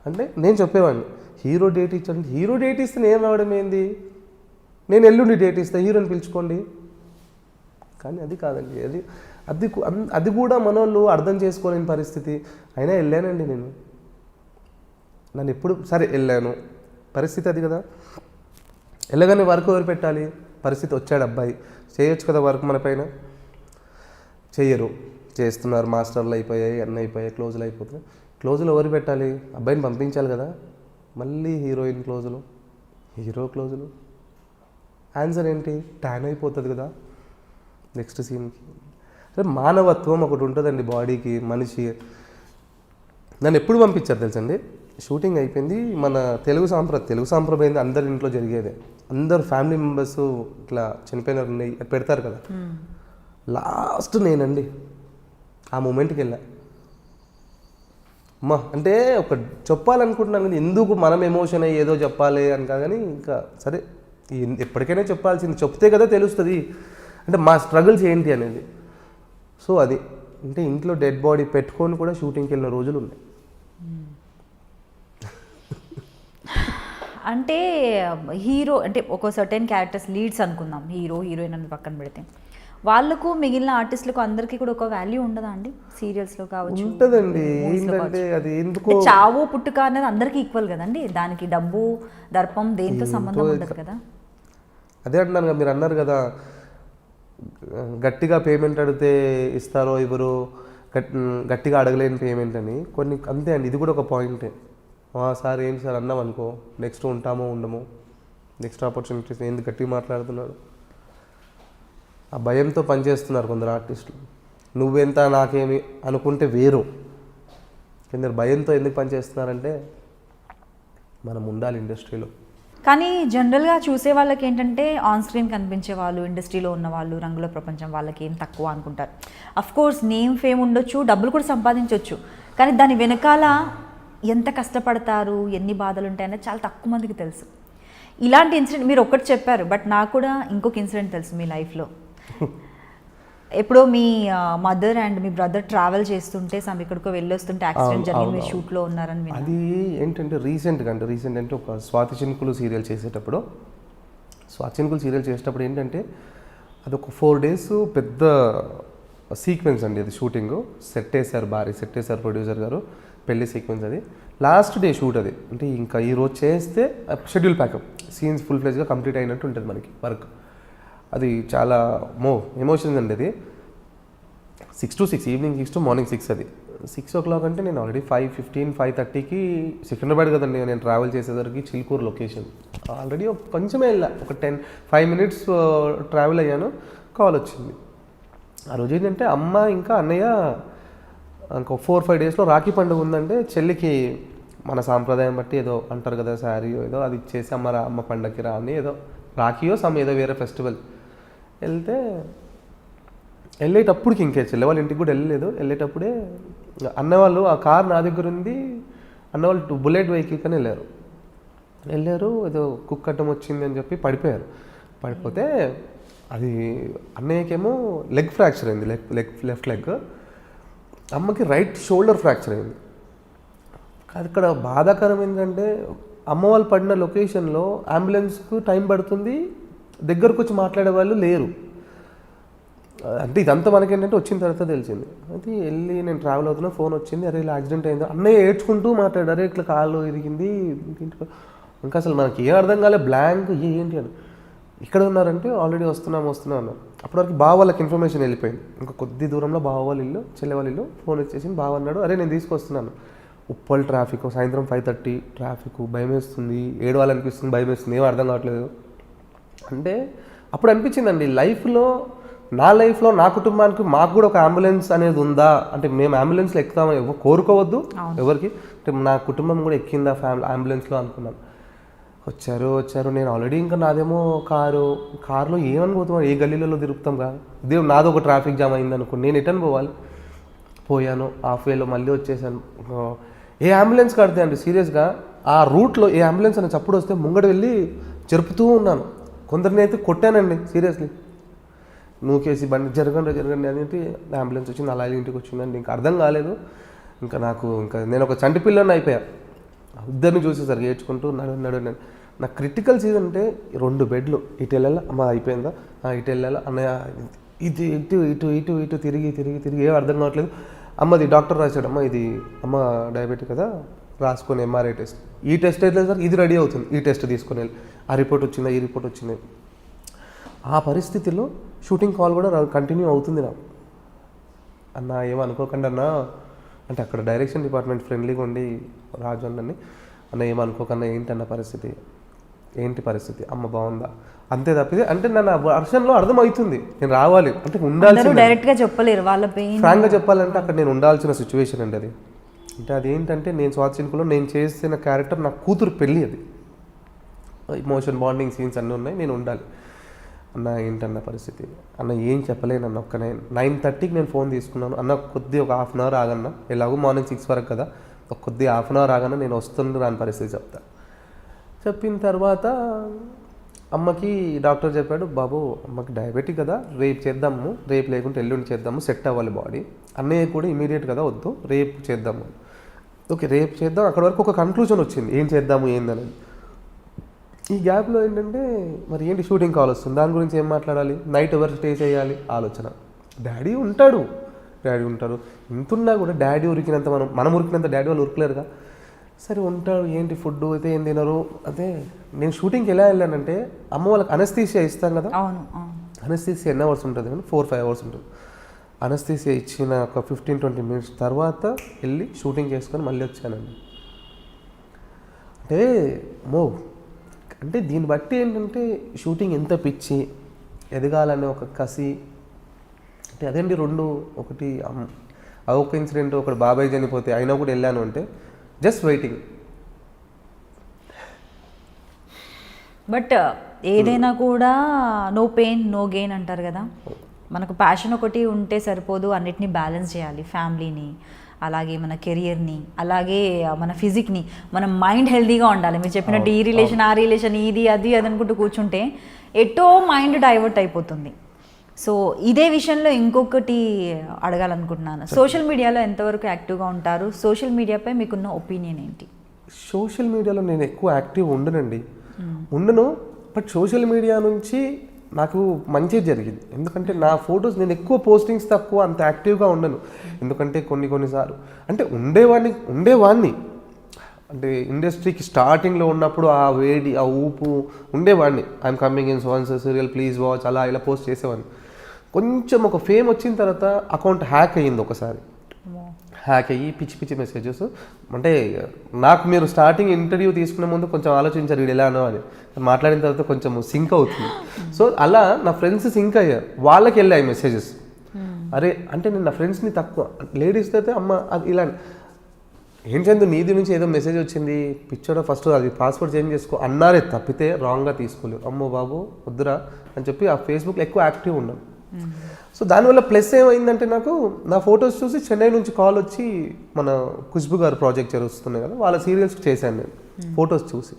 అంటే నేను చెప్పేవాడిని. హీరో డేట్ ఇచ్చాడు, హీరో డేట్ ఇస్తే నేను రావడం ఏంది, నేను ఎల్లుండి డేట్ ఇస్తా, హీరోని పిలుచుకోండి. కానీ అది కాదండి, అది కూడా మనోళ్ళు అర్థం చేసుకోలేని పరిస్థితి. అయినా వెళ్ళానండి నేను, నన్ను ఎప్పుడు సరే వెళ్ళాను, పరిస్థితి అది కదా. వెళ్ళగానే వర్క్ ఎవరు పెట్టాలి, పరిస్థితి వచ్చాడు అబ్బాయి, చేయొచ్చు కదా వర్క్ మన పైన, చెయ్యరు, చేస్తున్నారు, మాస్టర్లు అయిపోయాయి, అన్నీ అయిపోయాయి, క్లోజులు అయిపోతున్నాయి. క్లోజులు ఎవరు పెట్టాలి, అబ్బాయిని పంపించాలి కదా. మళ్ళీ హీరోయిన్ క్లోజులు, హీరో క్లోజులు, ఆన్సర్ ఏంటి, ట్యాన్ అయిపోతుంది కదా నెక్స్ట్ సీన్కి. అంటే మానవత్వం ఒకటి ఉంటుందండి బాడీకి, మనిషి. నన్ను ఎప్పుడు పంపించారు తెలుసండి, షూటింగ్ అయిపోయింది, మన తెలుగు సాంప్రదాయం అందరి ఇంట్లో జరిగేదే, అందరు ఫ్యామిలీ మెంబర్స్ ఇట్లా చనిపోయిన పెడతారు కదా. లాస్ట్ నేనండి ఆ మూమెంట్కి వెళ్ళా. అమ్మా అంటే ఒక చెప్పాలనుకుంటున్నాను కానీ ఎందుకు మనం ఎమోషన్ అయ్యి ఏదో చెప్పాలి అని కానీ ఇంకా సరే ఎప్పటికైనా చెప్పాల్సింది, చెప్తే కదా తెలుస్తుంది అంటే మా స్ట్రగుల్స్ ఏంటి అనేది. సో అది అంటే ఇంట్లో డెడ్ బాడీ పెట్టుకొని కూడా షూటింగ్కి వెళ్ళిన రోజులు ఉన్నాయి. అంటే హీరో అంటే ఒక సర్టెన్ క్యారెక్టర్స్ లీడ్స్ అనుకుందాం, హీరో హీరోయిన్ అని పక్కన పెడితే, వాళ్ళకు మిగిలిన ఆర్టిస్టులకు అందరికీ కూడా ఒక వాల్యూ ఉండదా అండి? సీరియల్స్లో కావచ్చు, ఉంటుందండి. ఏంటంటే అది ఎందుకు చావు పుట్టుక అనేది అందరికీ ఈక్వల్ కదండి, దానికి డబ్బు దర్పం దేంతో సంబంధం ఉండదు కదా. అదే అంటున్నాను కదా, మీరు అన్నారు కదా గట్టిగా పేమెంట్ అడిగితే ఇస్తారో ఇవ్వరు, గట్టిగా అడగలేని పేమెంట్ అని. కొన్ని అంతే అండి, ఇది కూడా ఒక పాయింటే. సార్ ఏంటి సార్ అన్నాం అనుకో, నెక్స్ట్ ఉంటామో ఉండమో, నెక్స్ట్ ఆపర్చునిటీస్ ఎందుకు గట్టిగా మాట్లాడుతున్నాడు, ఆ భయంతో పనిచేస్తున్నారు కొందరు ఆర్టిస్టులు. నువ్వెంత నాకేమి అనుకుంటే వేరు, కొందరు భయంతో ఎందుకు పనిచేస్తున్నారంటే మనం ఉండాలి ఇండస్ట్రీలో. కానీ జనరల్గా చూసే వాళ్ళకి ఏంటంటే ఆన్ స్క్రీన్ కనిపించే వాళ్ళు, ఇండస్ట్రీలో ఉన్న వాళ్ళు, రంగుల ప్రపంచం వాళ్ళకి ఏం తక్కువ అనుకుంటారు. అఫ్ కోర్స్ నేమ్ ఫేమ్ ఉండొచ్చు, డబ్బులు కూడా సంపాదించవచ్చు, కానీ దాని వెనకాల ఎంత కష్టపడతారు, ఎన్ని బాధలు ఉంటాయనేది చాలా తక్కువ మందికి తెలుసు. ఇలాంటి ఇన్సిడెంట్ మీరు ఒక్కటి చెప్పారు, బట్ నాకు కూడా ఇంకొక ఇన్సిడెంట్ తెలుసు మీ లైఫ్లో. ఎప్పుడో మీ మదర్ అండ్ మీ బ్రదర్ ట్రావెల్ చేస్తుంటే ఎక్కడికో వెళ్ళొస్తుంటే యాక్సిడెంట్ జరిగి మీ షూట్లో ఉన్నారని విన్నాను. అది ఏంటంటే రీసెంట్ అంటే ఒక స్వాతి చినుకులు సీరియల్ చేసేటప్పుడు ఏంటంటే అది ఒక 4 days పెద్ద సీక్వెన్స్ అండి. అది షూటింగ్ సెట్ వేశారు, భారీ సెట్ వేశారు ప్రొడ్యూసర్ గారు, పెళ్లి సీక్వెన్స్. అది లాస్ట్ డే షూట్. అది అంటే ఇంకా ఈరోజు చేస్తే షెడ్యూల్ ప్యాకప్, సీన్స్ ఫుల్ ఫ్లెజ్గా కంప్లీట్ అయినట్టు ఉంటుంది మనకి వర్క్. అది చాలా ఎమోషన్స్ అండి. అది 6 to 6, ఈవినింగ్ 6 to మార్నింగ్ 6. అది 6 o'clock అంటే నేను ఆల్రెడీ 5:15, 5:30కి సికింద్రాబాద్ కదండి నేను ట్రావెల్ చేసేసరికి, చిలుకూరు లొకేషన్. ఆల్రెడీ కొంచెమే వెళ్ళా, ఒక 5 minutes ట్రావెల్ అయ్యాను, కాల్ వచ్చింది. ఆ రోజు ఏంటంటే అమ్మ ఇంకా అన్నయ్య ఇంకో 4-5 daysలో రాఖీ పండుగ ఉందంటే చెల్లికి మన సాంప్రదాయం బట్టి ఏదో అంటారు కదా, శారీ ఏదో అది ఇచ్చేసి అమ్మ పండగకి రా అని, ఏదో రాఖీయో ఏదో వేరే ఫెస్టివల్ వెళ్తే, వెళ్ళేటప్పటికి ఇంకే చెల్లె వాళ్ళ ఇంటికి కూడా వెళ్ళేటప్పుడే అన్నవాళ్ళు ఆ కార్ నా దగ్గర ఉంది, అన్నవాళ్ళు బుల్లెట్ వెహికల్ కానీ వెళ్ళారు. ఏదో కుక్కట్టం వచ్చింది అని చెప్పి పడిపోతే అది అన్నయ్యకేమో లెగ్ ఫ్రాక్చర్ అయింది, లెఫ్ట్ లెగ్. అమ్మకి రైట్ షోల్డర్ ఫ్రాక్చర్ అయింది. అక్కడ బాధాకరం ఏంటంటే అమ్మ వాళ్ళు పడిన లొకేషన్లో అంబులెన్స్కు టైం పడుతుంది, దగ్గరకు వచ్చి మాట్లాడే వాళ్ళు లేరు. అంటే ఇదంతా మనకేంటంటే వచ్చిన తర్వాత తెలిసింది. అయితే వెళ్ళి నేను ట్రావెల్ అవుతున్నా, ఫోన్ వచ్చింది, అరే ఇలా యాక్సిడెంట్ అయింది. అన్నయ్య ఏడ్చుకుంటూ మాట్లాడారు, అరే ఇట్లా కాళ్ళు ఇరిగింది. ఇంకా అసలు మనకి ఏం అర్థం కాలే, బ్లాంక్ ఏంటి అని. ఇక్కడ ఉన్నారంటే ఆల్రెడీ వస్తున్నాం అన్నారు. అప్పటివరకు బావ వాళ్ళకి ఇన్ఫర్మేషన్ వెళ్ళిపోయింది. ఇంకా కొద్ది దూరంలో బావ వాళ్ళ ఇల్లు, చెల్లె వాళ్ళ ఇల్లు. ఫోన్ వచ్చేసి బావ అన్నాడు, అరే నేను తీసుకొస్తున్నాను. ఉప్పల్ ట్రాఫిక్, సాయంత్రం 5:30 ట్రాఫిక్, భయం వేస్తుంది, ఏడవాలనిపిస్తుంది, భయం వేస్తుంది, ఏం అర్థం కావట్లేదు. అంటే అప్పుడు అనిపించిందండి, నా లైఫ్లో నా కుటుంబానికి మాకు కూడా ఒక అంబులెన్స్ అనేది ఉందా, అంటే మేము అంబులెన్స్లో ఎక్కుతామని కోరుకోవద్దు ఎవరికి, అంటే నా కుటుంబం కూడా ఎక్కిందా అంబులెన్స్లో అనుకున్నాను. వచ్చారు. నేను ఆల్రెడీ ఇంకా నాదేమో కారులో ఏమనుకోతాం, ఏ గల్లీలలో తిరుగుతాం కదా, ఇదే నాదో ఒక ట్రాఫిక్ జామ్ అయింది అనుకో, నేను ఎటని పోయాను. హాఫ్ వేలో మళ్ళీ వచ్చేసాను. ఏ అంబులెన్స్ కడితే అండి సీరియస్గా ఆ రూట్లో ఏ అంబులెన్స్ అని చప్పుడు వస్తే ముంగడు వెళ్ళి జరుపుతూ ఉన్నాను. కొందరిని అయితే కొట్టానండి సీరియస్లీ, నూకేసి బండి జరగండి అనేది అంబులెన్స్ వచ్చింది, అలా ఇంటికి వచ్చిందండి. ఇంకా అర్థం కాలేదు. ఇంకా నేను ఒక చంటి పిల్లని అయిపోయా. ఇద్దరిని చూసేసరికి ఏడ్చుకుంటూ నడు. నాకు క్రిటికల్ సీజన్ అంటే 2 బెడ్లు, ఇటు వెళ్ళాలా అమ్మ అయిపోయిందా, ఇటు వెళ్ళాలా అన్నయ్య, ఇది ఇటు తిరిగి ఏం అర్థం కావట్లేదు. అమ్మది డాక్టర్ రాశాడు, అమ్మ డయాబెటిక్ కదా, రాసుకొని ఎంఆర్ఐ టెస్ట్. ఈ టెస్ట్ అయితే సార్ ఇది రెడీ అవుతుంది, ఈ టెస్ట్ తీసుకొని వెళ్ళి ఆ రిపోర్ట్ వచ్చిందా, ఈ రిపోర్ట్ వచ్చింది. ఆ పరిస్థితిలో షూటింగ్ కాల్ కూడా కంటిన్యూ అవుతుంది నాకు. అన్న ఏమనుకోకండి అన్న అంటే, అక్కడ డైరెక్షన్ డిపార్ట్మెంట్ ఫ్రెండ్లీగా ఉండి రాజు అన్న ఏమనుకోకన్నా ఏంటి పరిస్థితి అమ్మ బాగుందా, అంతే తప్పితే అంటే నా వర్షన్లో అర్థమవుతుంది నేను రావాలి అంటే ఉండాల్సిన, డైరెక్ట్గా చెప్పలేరు వాళ్ళ పెయిన్. ఫ్రాంక్గా చెప్పాలంటే అక్కడ నేను ఉండాల్సిన సిచ్యువేషన్ అండి అది. అంటే అదేంటంటే నేను స్వాతి చినుకులో నేను చేసిన క్యారెక్టర్ నా కూతురు పెళ్ళి, అది ఇమోషన్ బాండింగ్ సీన్స్ అన్నీ ఉన్నాయి, నేను ఉండాలి. అన్న ఏంటన్న పరిస్థితి అన్న, ఏం చెప్పలేనన్న. 9:30కి నేను ఫోన్ తీసుకున్నాను, అన్న కొద్ది ఒక హాఫ్ అన్ అవర్ ఆగన్నా, ఎలాగో మార్నింగ్ 6 వరకు కదా, ఒక కొద్ది హాఫ్ అన్ అవర్ ఆగన్నా, నేను వస్తుండే రాని పరిస్థితి చెప్తా. చెప్పిన తర్వాత అమ్మకి డాక్టర్ చెప్పాడు, బాబు అమ్మకి డయాబెటిక్ కదా, రేపు చేద్దాము, రేపు లేకుంటే ఎల్లుండి చేద్దాము, సెట్ అవ్వాలి బాడీ. అన్నయ్య కూడా ఇమీడియట్ కదా వద్దు, రేపు చేద్దాము. ఓకే రేపు చేద్దాం. అక్కడ వరకు ఒక కన్క్లూజన్ వచ్చింది, ఏం చేద్దాము ఏందనేది. ఈ గ్యాప్లో ఏంటంటే మరి ఏంటి షూటింగ్ కాల్ వస్తుంది, దాని గురించి ఏం మాట్లాడాలి, నైట్ ఎవరు స్టే చేయాలి ఆలోచన. డాడీ ఉంటారు, ఇంతున్నా కూడా డాడీ ఉరికినంత మనం ఉరికినంత డాడీ వాళ్ళు ఉరకలేరుగా. సరే ఉంటాడు, ఏంటి ఫుడ్ అయితే ఏం తినరు. అదే నేను షూటింగ్కి ఎలా వెళ్ళానంటే, అమ్మ వాళ్ళకి అనస్థీసియా ఇస్తాం కదా, అనస్థీసియా ఎన్ని అవర్స్ ఉంటుంది, 4-5 అవర్స్ ఉంటుంది. అనస్థీసియా ఇచ్చిన ఒక 15-20 మినిట్స్ తర్వాత వెళ్ళి షూటింగ్ చేసుకొని మళ్ళీ వచ్చానండి. అంటే దీన్ని బట్టి ఏంటంటే షూటింగ్ ఎంత పిచ్చి, ఎదగాలనే ఒక కసి. అంటే అదేంటి ఒకటి ఒక ఇన్సిడెంట్, ఒకటి బాబాయ్ చనిపోతే అయినా కూడా వెళ్ళాను అంటే జస్ట్ వెయిటింగ్. బట్ ఏదైనా కూడా నో పెయిన్ నో గెయిన్ అంటారు కదా, మనకు ప్యాషన్ ఒకటి ఉంటే సరిపోదు, అన్నిటినీ బ్యాలెన్స్ చేయాలి, ఫ్యామిలీని, అలాగే మన కెరియర్ని, అలాగే మన ఫిజిక్ని, మన మైండ్ హెల్తీగా ఉండాలి. మీరు చెప్పినట్టు ఈ రిలేషన్ ఆ రిలేషన్ ఇది అది అనుకుంటూ కూర్చుంటే ఎటో మైండ్ డైవర్ట్ అయిపోతుంది. సో ఇదే విషయంలో ఇంకొకటి అడగాలనుకుంటున్నాను, సోషల్ మీడియాలో ఎంతవరకు యాక్టివ్గా ఉంటారు, సోషల్ మీడియాపై మీకున్న ఒపీనియన్ ఏంటి? సోషల్ మీడియాలో నేను ఎక్కువ యాక్టివ్ ఉండను, బట్ సోషల్ మీడియా నుంచి నాకు మంచి జరిగింది. ఎందుకంటే నా ఫొటోస్ నేను ఎక్కువ పోస్టింగ్స్ తక్కువ, అంత యాక్టివ్గా ఉండను. ఎందుకంటే కొన్నిసార్లు అంటే ఉండేవాడిని అంటే ఇండస్ట్రీకి స్టార్టింగ్లో ఉన్నప్పుడు ఆ వేడి ఆ ఊపు ఉండేవాడిని. I'm coming in sons serial please watch అలా ఇలా పోస్ట్ చేసేవాడిని. కొంచెం ఒక ఫేమ్ వచ్చిన తర్వాత అకౌంట్ హ్యాక్ అయ్యింది ఒకసారి. హ్యాక్ అయ్యి పిచ్చి మెసేజెస్. అంటే నాకు మీరు స్టార్టింగ్ ఇంటర్వ్యూ తీసుకునే ముందు కొంచెం ఆలోచించారు వీడు ఎలానో అని, మాట్లాడిన తర్వాత కొంచెం సింక్ అవుతుంది. సో అలా నా ఫ్రెండ్స్ సింక్ అయ్యారు, వాళ్ళకి వెళ్ళాయి మెసేజెస్. అరే అంటే నేను నా ఫ్రెండ్స్ని తక్కువ, లేడీస్తో అయితే అమ్మ అది ఇలా ఏం చందు నీది నుంచి ఏదో మెసేజ్ వచ్చింది పిచ్చోడా ఫస్ట్ అది పాస్వర్డ్ చేంజ్ చేసుకో అన్నారే తప్పితే రాంగ్గా తీసుకోలేరు. అమ్మో బాబు వద్దురా అని చెప్పి ఆ ఫేస్బుక్లో ఎక్కువ యాక్టివ్ ఉన్నాను. సో దానివల్ల ప్లస్ ఏమైందంటే నాకు నా ఫొటోస్ చూసి చెన్నై నుంచి కాల్ వచ్చి మన ఖుష్బు గారు ప్రాజెక్ట్ జరుగుతున్నాయి కదా, వాళ్ళ సీరియల్స్ చేశాను నేను ఫొటోస్ చూసి.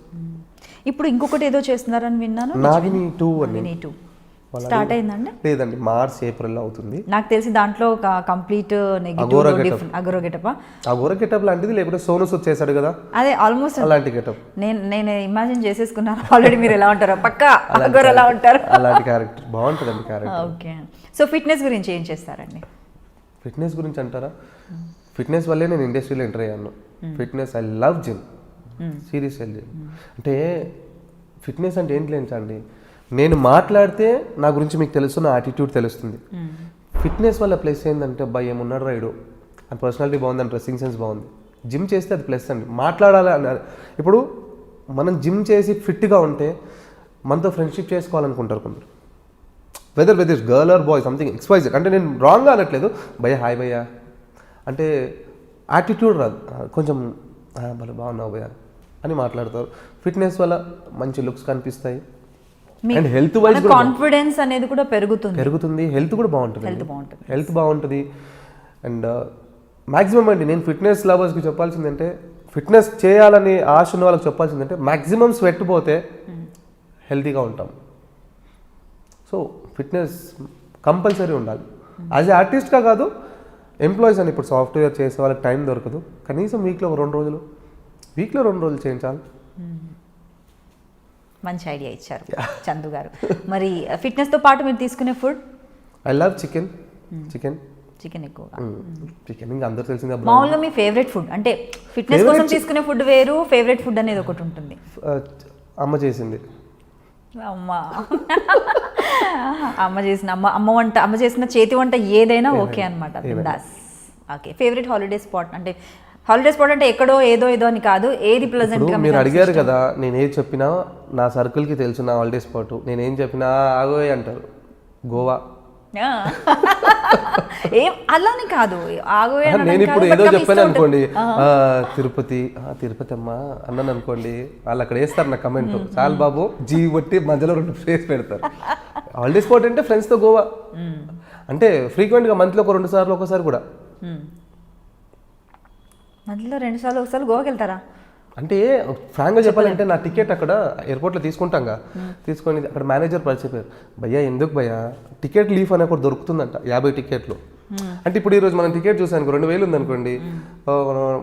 ఇప్పుడు ఇంకొకటి ఏదో చేస్తున్నారని విన్నాను, నాగిని 2 అని. స్టార్ట్ అయిందండి? లేదండి, మార్చ్ ఏప్రిల్లో అవుతుంది. నాకు తెలిసి దాంట్లో ఒక complete negative Agora getup Agora getup లాంటిది, లేకపోతే సోను సూద్ చేశాడు కదా, అదే ఆల్మోస్ట్ అలాంటి గెటప్ నేను ఇమాజిన్ చేసేసుకున్నాను ఆల్రెడీ మీరు ఎలా ఉంటారో, పక్కా అగోరా ఎలా ఉంటారు. అలాంటి క్యారెక్టర్ బాగుంటుందండి క్యారెక్టర్. ఓకే. సో ఫిట్నెస్ గురించి ఏం చేస్తారండి? ఫిట్నెస్ గురించి అంటారా, ఫిట్నెస్ వల్లే నేను ఇండస్ట్రీలో ఎంటర్ అయ్యాను. Fitness, I love gym, serious gym. అంటే ఫిట్నెస్ అంటే ఏంటి లేంచండి, నేను మాట్లాడితే నా గురించి మీకు తెలుసు, నా యాటిట్యూడ్ తెలుస్తుంది. ఫిట్నెస్ వల్ల ప్లస్ ఏంటంటే అబ్బాయి ఏమున్నాడు రైడు, అని పర్సనాలిటీ బాగుంది, అని డ్రెస్సింగ్ సెన్స్ బాగుంది. జిమ్ చేస్తే అది ప్లస్ అండి. మాట్లాడాలి అన్నారు. ఇప్పుడు మనం జిమ్ చేసి ఫిట్గా ఉంటే మనతో ఫ్రెండ్షిప్ చేసుకోవాలనుకుంటారు కొందరు, whether girl or boy, something XYZ. అంటే నేను రాంగ్గా అనట్లేదు, భయ్యా హాయ్ భయ్యా అంటే యాటిట్యూడ్ రాదు, కొంచెం భలే బాగున్నావు భయ్యా అని మాట్లాడతారు. ఫిట్నెస్ వల్ల మంచి లుక్స్ కనిపిస్తాయి, అండ్ హెల్త్ వైజ్ కాన్ఫిడెన్స్ అనేది కూడా పెరుగుతుంది, హెల్త్ కూడా బాగుంటుంది, హెల్త్ బాగుంటుంది. అండ్ మ్యాక్సిమం అండి, నేను ఫిట్నెస్ లవర్స్కి చెప్పాల్సిందంటే, ఫిట్నెస్ చేయాలని ఆశ ఉన్న వాళ్ళకి చెప్పాల్సిందంటే, మ్యాక్సిమం స్వెట్ పోతే హెల్తీగా ఉంటాం. సో ఫిట్నెస్ కంపల్సరీ ఉండాలి. యాజ్ ఏ ఆర్టిస్ట్గా కాదు, ఎంప్లాయీస్ అని ఇప్పుడు సాఫ్ట్వేర్ చేసే వాళ్ళకి టైం దొరకదు, కనీసం వీక్లో 2 రోజులు చేయించాలి. మంచి ఐడియా ఇచ్చారు చందు గారు. మరి ఫిట్నెస్తో పాటు మీరు తీసుకునే ఫుడ్? ఐ లవ్ చికెన్ ఎక్కువగా. చికెన్ ఇంకా అందరూ తెలిసిందే. మామూలుగా మీ ఫేవరెట్ ఫుడ్ అంటే ఫిట్నెస్ కోసం తీసుకునే ఫుడ్ వేరు, ఫేవరెట్ ఫుడ్ అనేది ఒకటి ఉంటుంది. అమ్మ చేసింది, అమ్మ చేసిన చేతి వంట ఏదైనా ఓకే అనమాట, bindaas. Okay. Favourite holiday spot అంటే, ఎక్కడో ఏదో అని కాదు, ఏది ప్లెజెంట్ గా? మీరు అడిగారు కదా, నేను ఏది చెప్పినా నా సర్కిల్కి తెలుసు నా హాలిడే స్పాట్. నేను ఏం చెప్పినా ఆగోయ్ అంటారు. గోవా. ఏం అలానే కాదు, ఆగోయ్. నేను ఇప్పుడు ఏదో చెప్పాను అనుకోండి, తిరుపతి అమ్మా అన్నాను అనుకోండి, వాళ్ళు అక్కడ వేస్తారు నా కమెంట్, చాలు బాబు జీ బట్టి మధ్యలో 2 ఫేస్ పెడతారు. హాలిడే స్పాట్ అంటే ఫ్రెండ్స్తో గోవా, అంటే ఫ్రీక్వెంట్గా మంత్లో ఒక 2 సార్లు, ఒకసారి కూడా. మంత్లో 2 సార్లు, ఒకసారి గోవాకి వెళ్తారా? అంటే ఫ్రాంక్గా చెప్పాలంటే, నా టికెట్ అక్కడ ఎయిర్పోర్ట్లో తీసుకుంటాంగా, తీసుకొని అక్కడ మేనేజర్ పరిచయం, భయ్యా ఎందుకు భయ్యా టికెట్ లీఫ్ అనే ఒకటి దొరుకుతుందంట, 50 టికెట్లు. అంటే ఇప్పుడు ఈరోజు మనం టికెట్ చూసాను 2000 ఉందనుకోండి,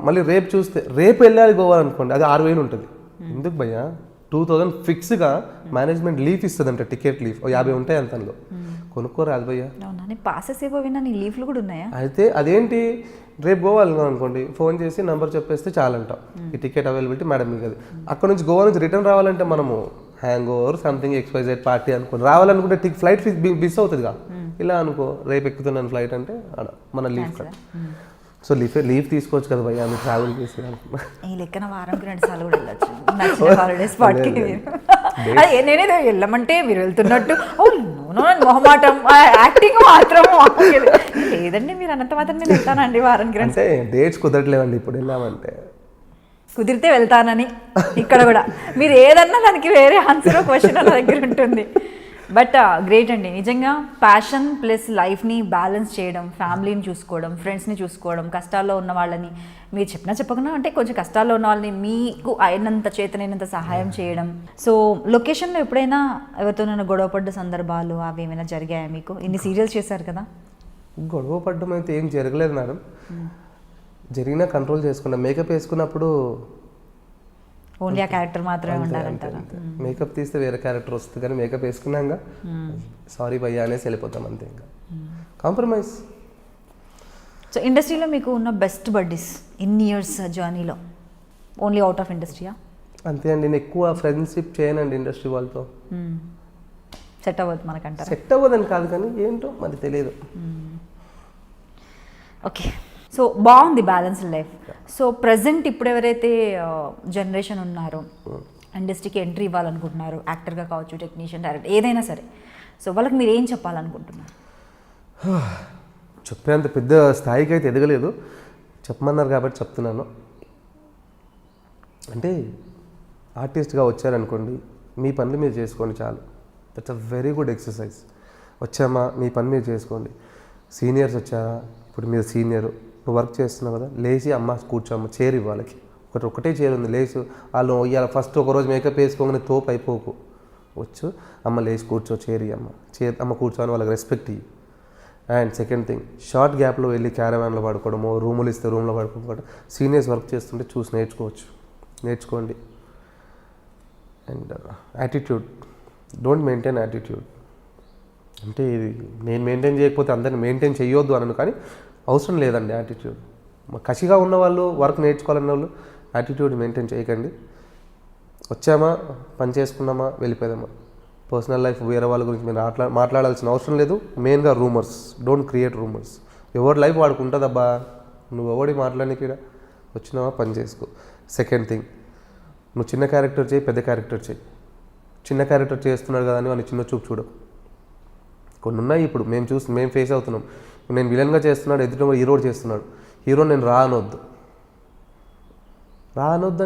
మళ్ళీ రేపు చూస్తే రేపు వెళ్ళాలి గోవా అనుకోండి, అది 6000 ఉంటుంది. ఎందుకు భయ్యా 2000 ఫిక్స్గా మేనేజ్మెంట్ లీఫ్ ఇస్తుందంట, టికెట్ లీఫ్ 50 ఉంటాయి అంతలో, కొనుక్కోరాదు భయ్యా. పాసెస్ ఏవో విన్నా, నీ లీఫ్లు కూడా ఉన్నాయా? అయితే అదేంటి, రేపు గోవా అనుకోండి, ఫోన్ చేసి నంబర్ చెప్పేస్తే చాలంట, ఈ టికెట్ అవైలబిలిటీ మేడం మీకు. అది అక్కడ నుంచి గోవా నుంచి రిటర్న్ రావాలంటే మనము hang over something XYZ party అనుకోండి, రావాలనుకుంటే ఫ్లైట్ మిస్ అవుతుందిగా. ఇలా అనుకో, రేపు ఎక్కుతున్నాను ఫ్లైట్ అంటే మన లీవ్ కదా, సో లీవ్ తీసుకోవచ్చు కదా భయ్యా, మీరు ట్రావెల్ చేసి అనుకున్నా. ఈ లెక్కన వారానికి 2 సార్లు కూడా వెళ్ళొచ్చు హాలిడే స్పాట్కి. నేనేదో వెళ్ళమంటే మీరు వెళ్తున్నట్టు మొహమాటం, యాక్టింగ్ మాత్రం లేదండి, మీరు అన్నంత మాత్రం నేను వెళ్తానండి వారానికి. అంటే డేట్స్ కుదరట్లేవండి ఇప్పుడు, వెళ్ళామంటే కుదిరితే వెళ్తానని. ఇక్కడ కూడా మీరు ఏదన్నా దానికి వేరే ఆన్సర్, క్వశ్చన్ నా దగ్గర ఉంటుంది. బట్ గ్రేట్ అండి, నిజంగా ప్యాషన్ ప్లస్ లైఫ్ని బ్యాలెన్స్ చేయడం, ఫ్యామిలీని చూసుకోవడం, ఫ్రెండ్స్ని చూసుకోవడం, కష్టాల్లో ఉన్న వాళ్ళని మీరు చెప్పకుండా అంటే కొంచెం కష్టాల్లో ఉన్న వాళ్ళని మీకు అయినంత చేతనైనంత సహాయం చేయడం. సో లొకేషన్లో ఎప్పుడైనా ఎవరితోనైనా గొడవపడ్డ సందర్భాలు అవి ఏమైనా జరిగాయా మీకు? ఇన్ని సీరియల్స్ చేశారు కదా. గొడవ పడ్డం అయితే ఏం జరగలేదు మేడం, జరిగినా కంట్రోల్ చేసుకున్నా. మేకప్ వేసుకున్నప్పుడు ఓన్లీ ఆ క్యారెక్టర్ మాత్రమే ఉండాలంటారా? మేకప్ తీస్తే వేరే క్యారెక్టర్ వస్తుంది, కానీ మేకప్ వేసుకున్నాక సారీ భయ్యా అనేసి వెళ్ళిపోతాం అంతే, ఇంకా కాంప్రమైజ్. సో ఇండస్ట్రీలో మీకు ఉన్న బెస్ట్ బడ్డీస్ ఇన్ని ఇయర్స్ జర్నీలో, ఓన్లీ అవుట్ ఆఫ్ ఇండస్ట్రీయా? అంతే అండి, నేను ఎక్కువ ఫ్రెండ్షిప్ చేయనండి ఇండస్ట్రీ వాళ్ళతో. సెట్ అవ్వదు మనకంటారా? సెట్ అవ్వదని కాదు, కానీ ఏంటో మరి తెలియదు. ఓకే. సో బాగుంది బ్యాలెన్స్డ్ లైఫ్. సో ప్రజెంట్ ఇప్పుడు ఎవరైతే జనరేషన్ ఉన్నారో, ఇండస్ట్రీకి ఎంట్రీ ఇవ్వాలనుకుంటున్నారు, యాక్టర్గా కావచ్చు, టెక్నీషియన్, డైరెక్టర్, ఏదైనా సరే, సో వాళ్ళకి మీరు ఏం చెప్పాలనుకుంటున్నారు? చెప్పేంత పెద్ద స్థాయికి అయితే ఎదగలేదు, చెప్పమన్నారు కాబట్టి చెప్తున్నాను. అంటే ఆర్టిస్ట్గా వచ్చారనుకోండి, మీ పనులు మీరు చేసుకోండి చాలు, that's a very good exercise. వచ్చామా మీ పని మీరు చేసుకోండి. సీనియర్స్ వచ్చారా, ఇప్పుడు మీరు సీనియర్, నువ్వు వర్క్ చేస్తున్నావు కదా, లేచి అమ్మ కూర్చోమ్మ, చైర్ ఇవ్వాలకి, ఒకటే చైర్ ఉంది, లేచి వాళ్ళు ఇవాళ ఫస్ట్ ఒకరోజు మేకప్ వేసుకోగానే తోపు అయిపోకు, వచ్చు, అమ్మ లేచి కూర్చో, అమ్మ కూర్చోని వాళ్ళకి రెస్పెక్ట్ ఇవ్వు. అండ్ సెకండ్ థింగ్, షార్ట్ గ్యాప్లో వెళ్ళి క్యారవాన్లో పడుకోవడము, రూములు ఇస్తే రూమ్లో పడుకోవడం, సీనియర్స్ వర్క్ చేస్తుంటే చూసి నేర్చుకోండి. And attitude, don't maintain attitude. అంటే ఇది నేను మెయింటైన్ చేయకపోతే అందరిని మెయింటైన్ చేయొద్దు అనను, కానీ అవసరం లేదండి యాటిట్యూడ్. కసిగా ఉన్న వాళ్ళు, వర్క్ నేర్చుకోవాలన్న వాళ్ళు యాటిట్యూడ్ మెయింటైన్ చేయకండి. వచ్చామా, పని చేసుకున్నామా, వెళ్ళిపోదామా. పర్సనల్ లైఫ్ వేరే వాళ్ళ గురించి మీరు మాట్లాడాల్సిన అవసరం లేదు. మెయిన్గా రూమర్స్, డోంట్ క్రియేట్ రూమర్స్. ఎవరి లైఫ్ వాడికి ఉంటుందబ్బా, నువ్వు ఎవడి మాట్లాడడానికి వచ్చినావా, పని చేసుకో. సెకండ్ థింగ్, నువ్వు చిన్న క్యారెక్టర్ చేయి, పెద్ద క్యారెక్టర్ చేయి. చిన్న క్యారెక్టర్ చేస్తున్నాడు కదా అని వాడిని చిన్న చూపు చూడవు. కొన్ని ఉన్నాయి ఇప్పుడు మేము ఫేస్ అవుతున్నాం. నేను విలన్గా చేస్తున్నాడు, ఎదుట హీరో చేస్తున్నాడు, హీరో నేను రా అనొద్దు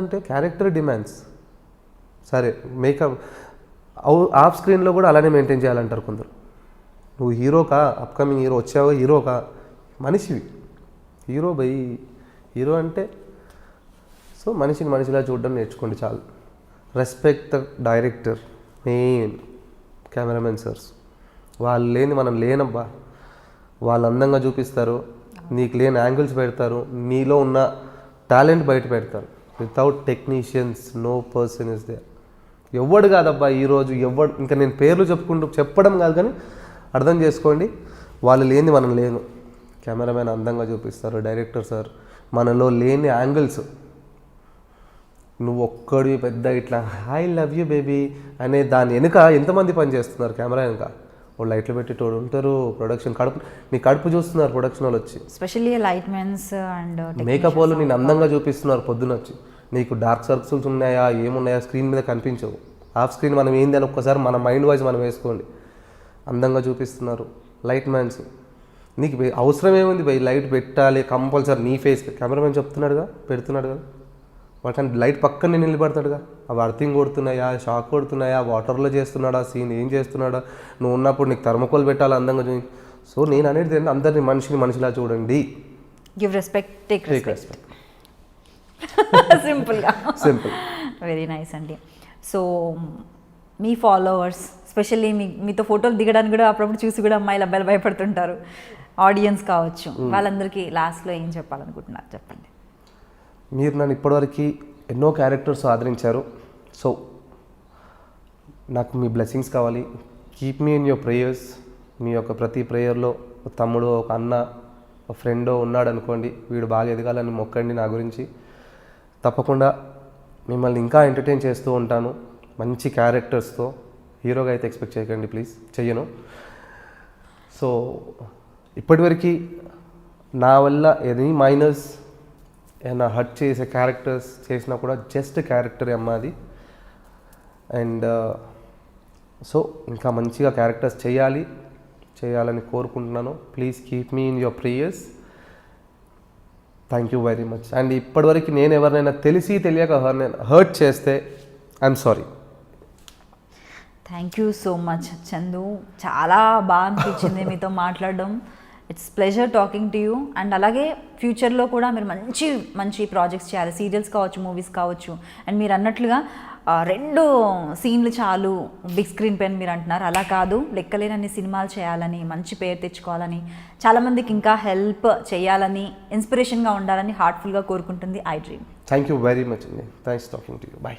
అంటే క్యారెక్టర్ డిమాండ్స్. సరే, మేకప్ ఆఫ్ స్క్రీన్లో కూడా అలానే మెయింటైన్ చేయాలంటారు కొందరు. నువ్వు హీరోకా, అప్కమింగ్ హీరో వచ్చావో, హీరోకా, మనిషివి. హీరో అంటే సో మనిషిలా చూడడం నేర్చుకోండి చాలు. Respect the director, main cameraman sirs. వాళ్ళు లేని మనం లేనబ్బా. వాళ్ళు అందంగా చూపిస్తారు, నీకు లేని యాంగిల్స్ పెడతారు, నీలో ఉన్న టాలెంట్ బయట పెడతారు. Without technicians no person is there. ఎవడు కాదబ్బా ఈరోజు, ఇంకా నేను పేర్లు చెప్పడం కాదు, కానీ అర్థం చేసుకోండి, వాళ్ళు లేని మనం లేను. కెమెరామెన్ అందంగా చూపిస్తారు, డైరెక్టర్ సార్ మనలో లేని యాంగిల్స్. నువ్వు ఒక్కడివి పెద్ద ఇట్లా ఐ లవ్ యూ బేబీ అనే దాని వెనుక ఎంతమంది పని చేస్తున్నారు కెమెరా వెనుక. వాళ్ళు లైట్లు పెట్టేటోడు ఉంటారు, ప్రొడక్షన్ నీ కడుపు చూస్తున్నారు ప్రొడక్షన్ వాళ్ళు వచ్చి, specially light mens and makeup వాళ్ళు నేను అందంగా చూపిస్తున్నారు పొద్దున వచ్చి. నీకు డార్క్ సర్కిల్స్ ఉన్నాయా, ఏమున్నాయా స్క్రీన్ మీద కనిపించవు. ఆఫ్ స్క్రీన్ మనం ఏంది అని ఒక్కసారి మన మైండ్ వైజ్ మనం వేసుకోండి. అందంగా చూపిస్తున్నారు లైట్ మ్యాన్స్. నీకు అవసరం ఏముంది బై, లైట్ పెట్టాలి కంపల్సరీ నీ ఫేస్. కెమెరామెన్ చెప్తున్నాడుగా, పెడుతున్నాడు కదా, వాటిని లైట్ పక్కనే నిలబడతాడుగా. అవి అర్థింగ్ కొడుతున్నాయా, షాక్ కొడుతున్నాయా, వాటర్లో చేస్తున్నాడా సీన్, ఏం చేస్తున్నాడా, నువ్వు ఉన్నప్పుడు నీకు థర్మకోల్ పెట్టాలి అందంగా చూసి. సో నేను అనేది ఏంటంటే అందరినీ మనిషిలా చూడండి. Give respect, take respect. Simple very nice అండి. సో మీ ఫాలోవర్స్ స్పెషల్లీ మీతో ఫోటోలు దిగడానికి కూడా అప్పుడప్పుడు చూసి కూడా అబ్బాయిలు భయపడుతుంటారు, ఆడియన్స్ కావచ్చు, వాళ్ళందరికీ లాస్ట్లో ఏం చెప్పాలనుకుంటున్నారు చెప్పండి. మీరు నన్ను ఇప్పటివరకు ఎన్నో క్యారెక్టర్స్ ఆదరించారు. సో నాకు మీ బ్లెస్సింగ్స్ కావాలి. కీప్ మీ ఇన్ యువర్ ప్రేయర్స్. మీ యొక్క ప్రతి ప్రేయర్లో ఒక తమ్ముడు, ఒక అన్న, ఒక ఫ్రెండో ఉన్నాడు అనుకోండి, వీడు బాగా ఎదగాలని మొక్కండి నా గురించి. తప్పకుండా మిమ్మల్ని ఇంకా ఎంటర్టైన్ చేస్తూ ఉంటాను మంచి క్యారెక్టర్స్తో. హీరోగా అయితే ఎక్స్పెక్ట్ చేయకండి ప్లీజ్, చెయ్యను. సో ఇప్పటివరకు నా వల్ల ఎనీ మైనస్ ఏమైనా హర్ట్ చేసే క్యారెక్టర్స్ చేసినా కూడా జస్ట్ క్యారెక్టర్ అమ్మాది. అండ్ సో ఇంకా మంచిగా క్యారెక్టర్స్ చేయాలని కోరుకుంటున్నాను. ప్లీజ్ కీప్ మీ in your prayers. Thank you very much. And ఇప్పటివరకు నేను ఎవరినైనా తెలియక హర్ట్ చేస్తే I'm sorry. Thank you so much Chandu, చాలా బాగా అనిపించింది మీతో మాట్లాడడం. It's pleasure talking to you. And అలాగే ఫ్యూచర్లో కూడా మీరు మంచి మంచి ప్రాజెక్ట్స్ చేయాలి, సీరియల్స్ కావచ్చు, మూవీస్ కావచ్చు. అండ్ మీరు అన్నట్లుగా 2 సీన్లు చాలు బిగ్ స్క్రీన్ పైన మీరు అంటున్నారు, అలా కాదు, లెక్కలేనన్ని సినిమాలు చేయాలని, మంచి పేరు తెచ్చుకోవాలని, చాలామందికి ఇంకా హెల్ప్ చేయాలని, ఇన్స్పిరేషన్గా ఉండాలని హార్ట్ఫుల్గా కోరుకుంటుంది I dream. Thank you very much. Thanks talking to you. Bye.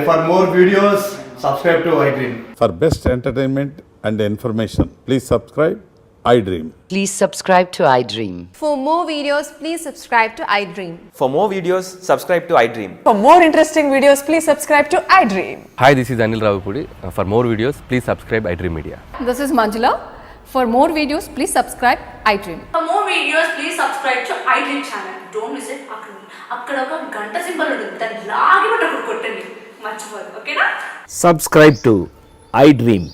For more videos, subscribe to iDream. For best entertainment and information, please subscribe iDream. Please subscribe to iDream. For more videos, please subscribe to iDream. For more videos, subscribe to iDream. For more interesting videos, please subscribe to iDream. Hi, this is Anil Ravipudi. For more videos, please subscribe iDream Media. This is Manjula. For more videos, please subscribe iDream. For more videos, please subscribe to iDream channel. Don't miss it. అక్కడ ఒక గంట symbol ఉంటుంది, దాన్ని లాగి కొట్టండి, మర్చిపోదు. ఓకేనా? Subscribe to iDream.